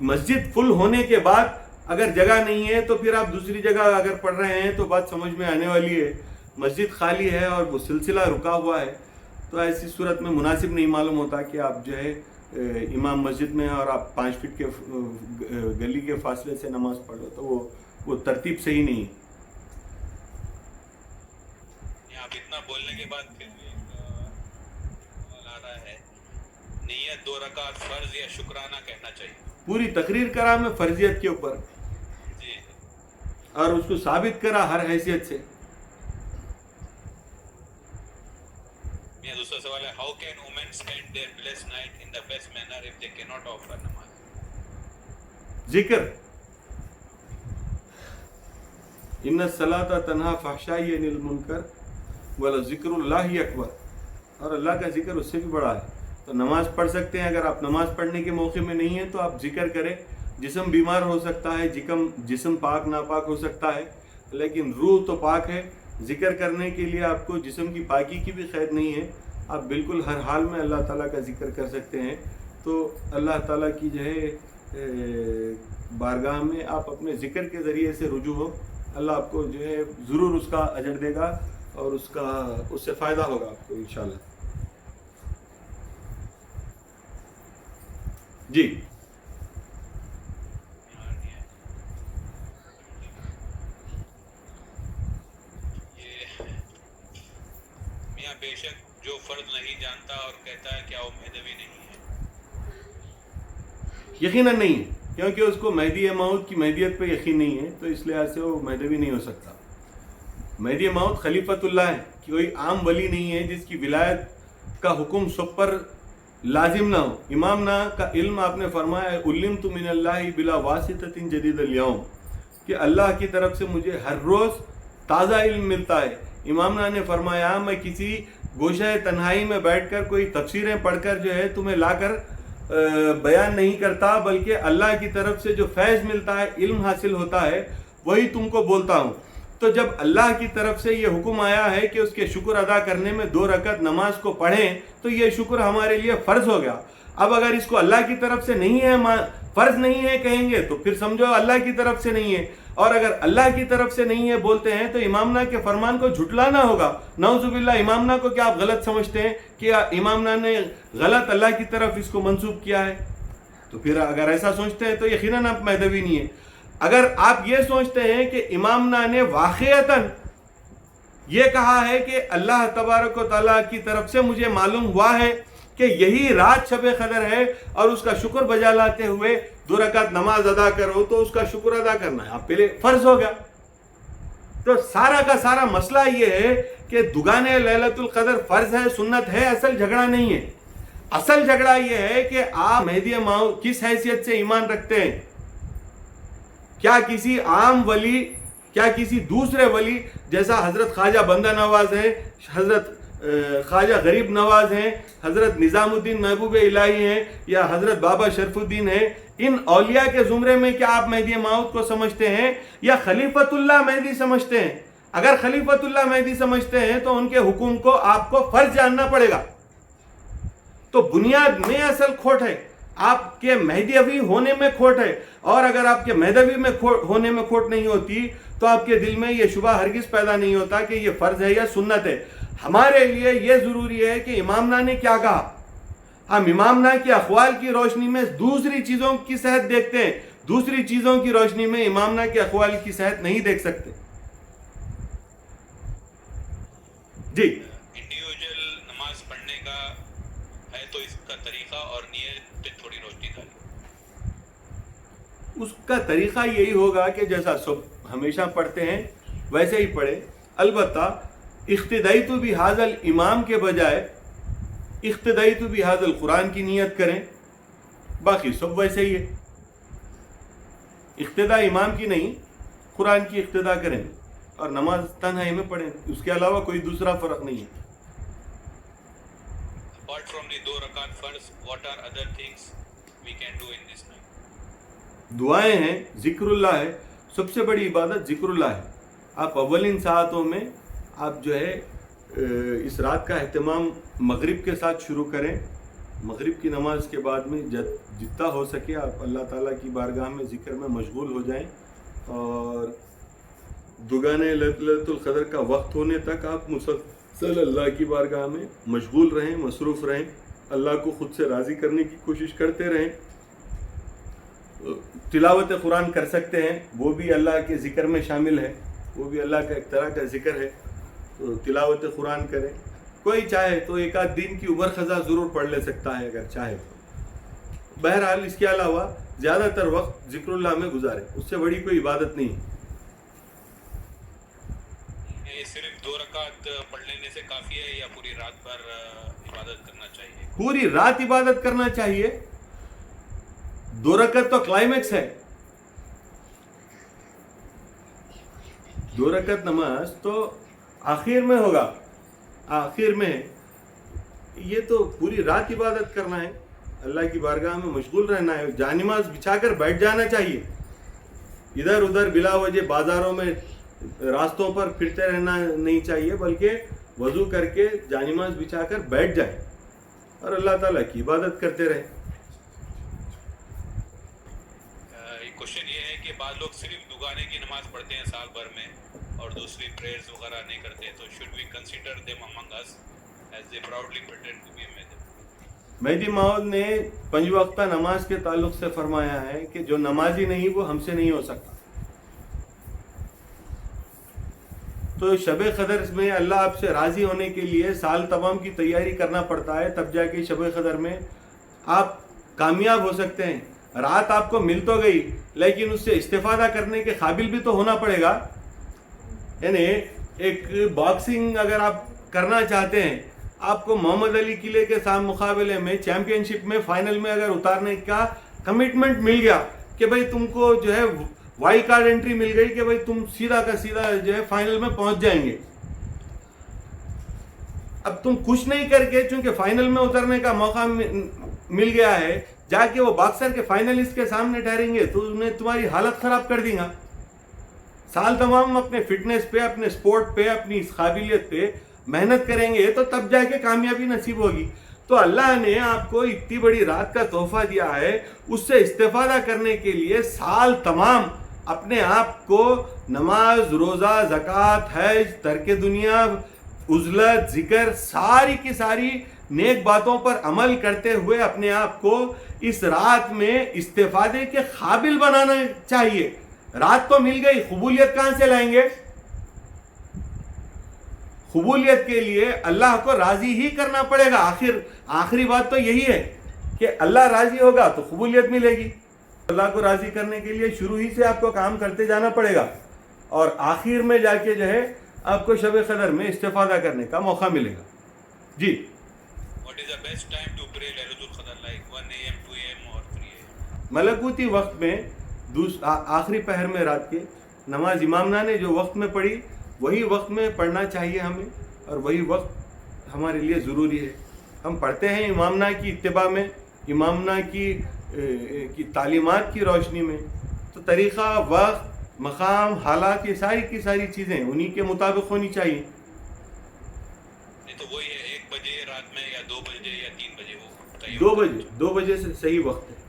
مسجد فل ہونے کے بعد اگر جگہ نہیں ہے تو پھر آپ دوسری جگہ اگر پڑھ رہے ہیں تو بات سمجھ میں آنے والی ہے. مسجد خالی ہے اور وہ سلسلہ رکا ہوا ہے، تو ایسی صورت میں مناسب نہیں معلوم ہوتا کہ آپ جو ہے امام مسجد میں اور آپ 5 فٹ کے گلی کے فاصلے سے نماز پڑھ لو، تو وہ ترتیب صحیح نہیں ہے. آپ اتنا بولنے کے بعد پھر بھی سوال آ رہا ہے، نیت 2 رکعت فرض یا شکرانہ کہنا چاہیے؟ پوری تقریر کرا میں فرضیت کے اوپر جی، اور اس کو ثابت کرا ہر حیثیت سے. دوسرا سوال ہے، how can women spend their blessed night in the best manner of the کی ناٹ آفر نماز؟ ذکر، ان الصلاۃ تنہی فحشاء عن المنکر ولذکر اللہ اکبر، اور اللہ کا ذکر اس سے بھی بڑا ہے. تو نماز پڑھ سکتے ہیں. اگر آپ نماز پڑھنے کے موقع میں نہیں ہیں تو آپ ذکر کریں. جسم بیمار ہو سکتا ہے، جسم پاک ناپاک ہو سکتا ہے، لیکن روح تو پاک ہے. ذکر کرنے کے لیے آپ کو جسم کی پاکی کی بھی قید نہیں ہے، آپ بالکل ہر حال میں اللہ تعالیٰ کا ذکر کر سکتے ہیں. تو اللہ تعالیٰ کی جو ہے بارگاہ میں آپ اپنے ذکر کے ذریعے سے رجوع ہو، اللہ آپ کو جو ہے ضرور اس کا اجر دے گا اور اس سے فائدہ ہوگا آپ کو انشاءاللہ. جی. میاں بے شک جو فرض نہیں جانتا اور کہتا ہے کیا وہ مہدوی نہیں ہے؟ یقیناً نہیں ہے، کیونکہ اس کو مہدی موعود کی مہدیت پہ یقین نہیں ہے، تو اس لحاظ سے وہ مہدوی نہیں ہو سکتا. مہدی موعود خلیفۃ اللہ ہے، کوئی عام ولی نہیں ہے جس کی ولایت کا حکم سب پر لازم نہ ہو. امام نا کا علم آپ نے فرمایا علمت من اللہ بلا واسطۃ جدید اليوم، کہ اللہ کی طرف سے مجھے ہر روز تازہ علم ملتا ہے. امام نا نے فرمایا میں کسی گوشہ تنہائی میں بیٹھ کر کوئی تفسیریں پڑھ کر جو ہے تمہیں لا کر بیان نہیں کرتا، بلکہ اللہ کی طرف سے جو فیض ملتا ہے، علم حاصل ہوتا ہے، وہی تم کو بولتا ہوں. تو جب اللہ کی طرف سے یہ حکم آیا ہے کہ اس کے شکر ادا کرنے میں 2 رکعت نماز کو پڑھیں، تو یہ شکر ہمارے لیے فرض ہو گیا. اب اگر اس کو اللہ کی طرف سے نہیں ہے، فرض نہیں ہے کہیں گے تو پھر سمجھو اللہ کی طرف سے نہیں ہے. اور اگر اللہ کی طرف سے نہیں ہے بولتے ہیں تو امامنا کے فرمان کو جھٹلانا ہوگا. نعوذ باللہ، امامنا کو کیا آپ غلط سمجھتے ہیں کہ امامنا نے غلط اللہ کی طرف اس کو منسوب کیا ہے؟ تو پھر اگر ایسا سوچتے ہیں تو یقیناً آپ مہدوی نہیں ہیں. اگر آپ یہ سوچتے ہیں کہ امامنا نے واقعتاً یہ کہا ہے کہ اللہ تبارک و تعالیٰ کی طرف سے مجھے معلوم ہوا ہے کہ یہی رات شب قدر ہے، اور اس کا شکر بجا لاتے ہوئے 2 رکعت نماز ادا کرو تو اس کا شکر ادا کرنا ہے آپ پہلے فرض ہوگا۔ تو سارا کا سارا مسئلہ یہ ہے کہ دگانے لیلۃ القدر فرض ہے سنت ہے، اصل جھگڑا نہیں ہے۔ اصل جھگڑا یہ ہے کہ آپ مہدی موعود کس حیثیت سے ایمان رکھتے ہیں؟ کیا کسی عام ولی، کیا کسی دوسرے ولی جیسا حضرت خواجہ بندہ نواز ہیں، حضرت خواجہ غریب نواز ہیں، حضرت نظام الدین محبوب الہی ہیں، یا حضرت بابا شرف الدین ہیں، ان اولیاء کے زمرے میں کیا آپ مہدی موعود کو سمجھتے ہیں یا خلیفۃ اللہ مہدی سمجھتے ہیں؟ اگر خلیفۃ اللہ مہدی سمجھتے ہیں تو ان کے حکم کو آپ کو فرض جاننا پڑے گا۔ تو بنیاد میں اصل کھوٹ ہے، آپ کے مہدوی ہونے میں کھوٹ ہے، اور اگر آپ کے مہدوی میں ہونے میں کھوٹ نہیں ہوتی تو آپ کے دل میں یہ شبہ ہرگز پیدا نہیں ہوتا کہ یہ فرض ہے یا سنت ہے۔ ہمارے لیے یہ ضروری ہے کہ امامنا نے کیا کہا، ہم امامنا کے اقوال کی روشنی میں دوسری چیزوں کی صحت دیکھتے ہیں، دوسری چیزوں کی روشنی میں امامنا کے اقوال کی صحت نہیں دیکھ سکتے۔ جی انڈیویجول نماز پڑھنے کا ہے تو اس کا طریقہ اور نیت پہ تھوڑی روشنی ڈالی۔ اس کا طریقہ یہی ہوگا کہ جیسا سب ہمیشہ پڑھتے ہیں ویسے ہی پڑھیں، البتہ اقتدیت بہذا الامام کے بجائے اقتدیت بہذا القرآن کی نیت کریں، باقی سب ویسے ہی ہے۔ اقتدا امام کی نہیں، قرآن کی اقتدا کریں اور نماز تنہائی میں پڑھیں، اس کے علاوہ کوئی دوسرا فرق نہیں ہے۔ Apart from the 2 rakat first, what are other things we can do in this night? دعائیں ہیں، ذکر اللہ ہے، سب سے بڑی عبادت ذکر اللہ ہے۔ آپ اولین ساعتوں میں آپ جو ہے اس رات کا اہتمام مغرب کے ساتھ شروع کریں، مغرب کی نماز کے بعد میں جتنا ہو سکے آپ اللہ تعالیٰ کی بارگاہ میں ذکر میں مشغول ہو جائیں، اور دگانے لیلۃ القدر کا وقت ہونے تک آپ مسلسل اللہ کی بارگاہ میں مشغول رہیں، مصروف رہیں، اللہ کو خود سے راضی کرنے کی کوشش کرتے رہیں۔ تلاوت قرآن کر سکتے ہیں، وہ بھی اللہ کے ذکر میں شامل ہے، وہ بھی اللہ کا ایک طرح کا ذکر ہے، تو تلاوت قرآن کریں۔ کوئی چاہے تو ایک آدھ دن کی عمر خزاں ضرور پڑھ لے سکتا ہے اگر چاہے تو۔ بہرحال اس کے علاوہ زیادہ تر وقت ذکر اللہ میں گزارے، اس سے بڑی کوئی عبادت نہیں۔ یہ صرف 2 رکعت پڑھ لینے سے کافی ہے یا پوری رات بھر عبادت کرنا چاہیے؟ پوری رات عبادت کرنا چاہیے۔ 2 رکعت تو کلائمیکس ہے، 2 رکعت نماز تو آخر میں ہوگا، آخر میں یہ تو پوری رات عبادت کرنا ہے، اللہ کی بارگاہ میں مشغول رہنا ہے، جانماز بچھا کر بیٹھ جانا چاہیے، ادھر ادھر بلا وجہ بازاروں میں راستوں پر پھرتے رہنا نہیں چاہیے، بلکہ وضو کر کے جانماز بچھا کر بیٹھ جائے اور اللہ تعالیٰ کی عبادت کرتے رہے۔ کوشچن یہ ہے کہ بعض لوگ صرف دگانے کی نماز پڑھتے ہیں سال بھر میں اور دوسری پریئرز وغیرہ نہیں کرتے، تو should we consider them among us as they proudly pretend to be Mehdi؟ مہدی موعود نے 5 وقتہ نماز کے تعلق سے فرمایا ہے کہ جو نمازی نہیں وہ ہم سے نہیں ہو سکتا۔ تو شب قدر میں اللہ آپ سے راضی ہونے کے لیے سال تمام کی تیاری کرنا پڑتا ہے، تب جا کے شب قدر میں آپ کامیاب ہو سکتے ہیں۔ رات آپ کو مل تو گئی لیکن اس سے استفادہ کرنے کے قابل بھی تو ہونا پڑے گا۔ یعنی ایک باکسنگ اگر آپ کرنا چاہتے ہیں، آپ کو محمد علی قلعے کے ساتھ مقابلے میں چیمپئن شپ میں فائنل میں اگر اتارنے کا کمٹمنٹ مل گیا کہ بھئی تم کو جو ہے وائلڈ کارڈ انٹری مل گئی کہ بھئی تم سیدھا کا سیدھا جو ہے فائنل میں پہنچ جائیں گے، اب تم کچھ نہیں کر کے چونکہ فائنل میں اترنے کا موقع مل گیا ہے، جا کے وہ باکسر کے فائنلسٹ کے سامنے ٹھہریں گے تو انہیں تمہاری حالت خراب کر دیں گا۔ سال تمام اپنے فٹنس پہ، اپنے سپورٹ پہ، اپنی اس قابلیت پہ محنت کریں گے تو تب جا کے کامیابی نصیب ہوگی۔ تو اللہ نے آپ کو اتنی بڑی رات کا تحفہ دیا ہے، اس سے استفادہ کرنے کے لیے سال تمام اپنے آپ کو نماز، روزہ، زکوٰۃ، حج، ترک دنیا، عزلت، ذکر، ساری کی ساری نیک باتوں پر عمل کرتے ہوئے اپنے آپ کو اس رات میں استفادے کے قابل بنانا چاہیے۔ رات تو مل گئی، قبولیت کہاں سے لائیں گے؟ قبولیت کے لیے اللہ کو راضی ہی کرنا پڑے گا. آخری بات تو یہی ہے کہ اللہ راضی ہوگا تو قبولیت ملے گی. اللہ کو راضی کرنے کے لیے شروع ہی سے آپ کو کام کرتے جانا پڑے گا اور آخر میں جا کے جو ہے آپ کو شب قدر میں استفادہ کرنے کا موقع ملے گا. جی. What is the best time to pray Laylatul Qadr, like 1 a.m., 2 a.m. or 3 a.m.? ملکوتی وقت میں آخری پہر میں رات کے نماز امامنا نے جو وقت میں پڑھی وہی وقت میں پڑھنا چاہیے ہمیں اور وہی وقت ہمارے لیے ضروری ہے. ہم پڑھتے ہیں امامنا کی اتباع میں, امامنا کی تعلیمات کی روشنی میں, تو طریقہ, وقت, مقام, حالات, یہ ساری کی ساری چیزیں انہی کے مطابق ہونی چاہیے. نہیں تو وہی ہے 1 بجے رات میں یا 2 بجے یا 3 بجے, وہ 2 بجے سے صحیح وقت ہے.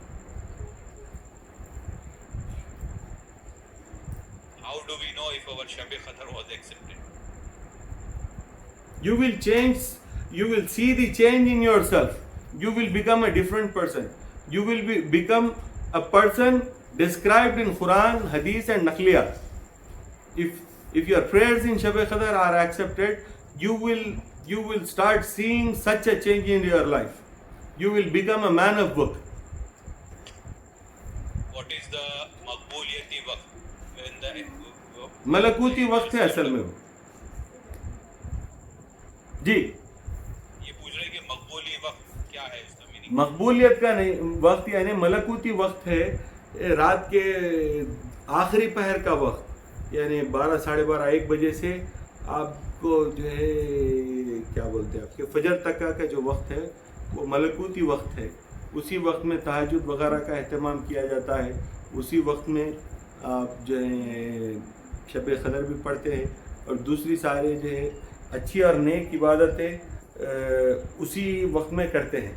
How do we know if our Shab Qadr was accepted? You will change, you will see the change in yourself. You will become a different person. You will become a person described in Quran, Hadith and Naqliyat. If your prayers in Shab Qadr are accepted, you will start seeing such a change in your life. You will become a man of book. What is the maqbooliyati waqt? When the ملکوتی وقت ہے اصل میں وہ. جی. یہ پوچھ رہے کہ مقبولی وقت کیا ہے, اس کا میننگ؟ مقبولیت کا نہیں وقت یعنی ملکوتی وقت ہے رات کے آخری پہر کا وقت, یعنی 12, 12:30, 1 بجے سے آپ کو جو ہے کیا بولتے ہیں آپ کے فجر تک کا جو وقت ہے وہ ملکوتی وقت ہے. اسی وقت میں تہجد وغیرہ کا اہتمام کیا جاتا ہے. اسی وقت میں آپ جو ہے شب قدر بھی پڑھتے ہیں اور دوسری سارے جو ہے اچھی اور نیک عبادتیں اسی وقت میں کرتے ہیں.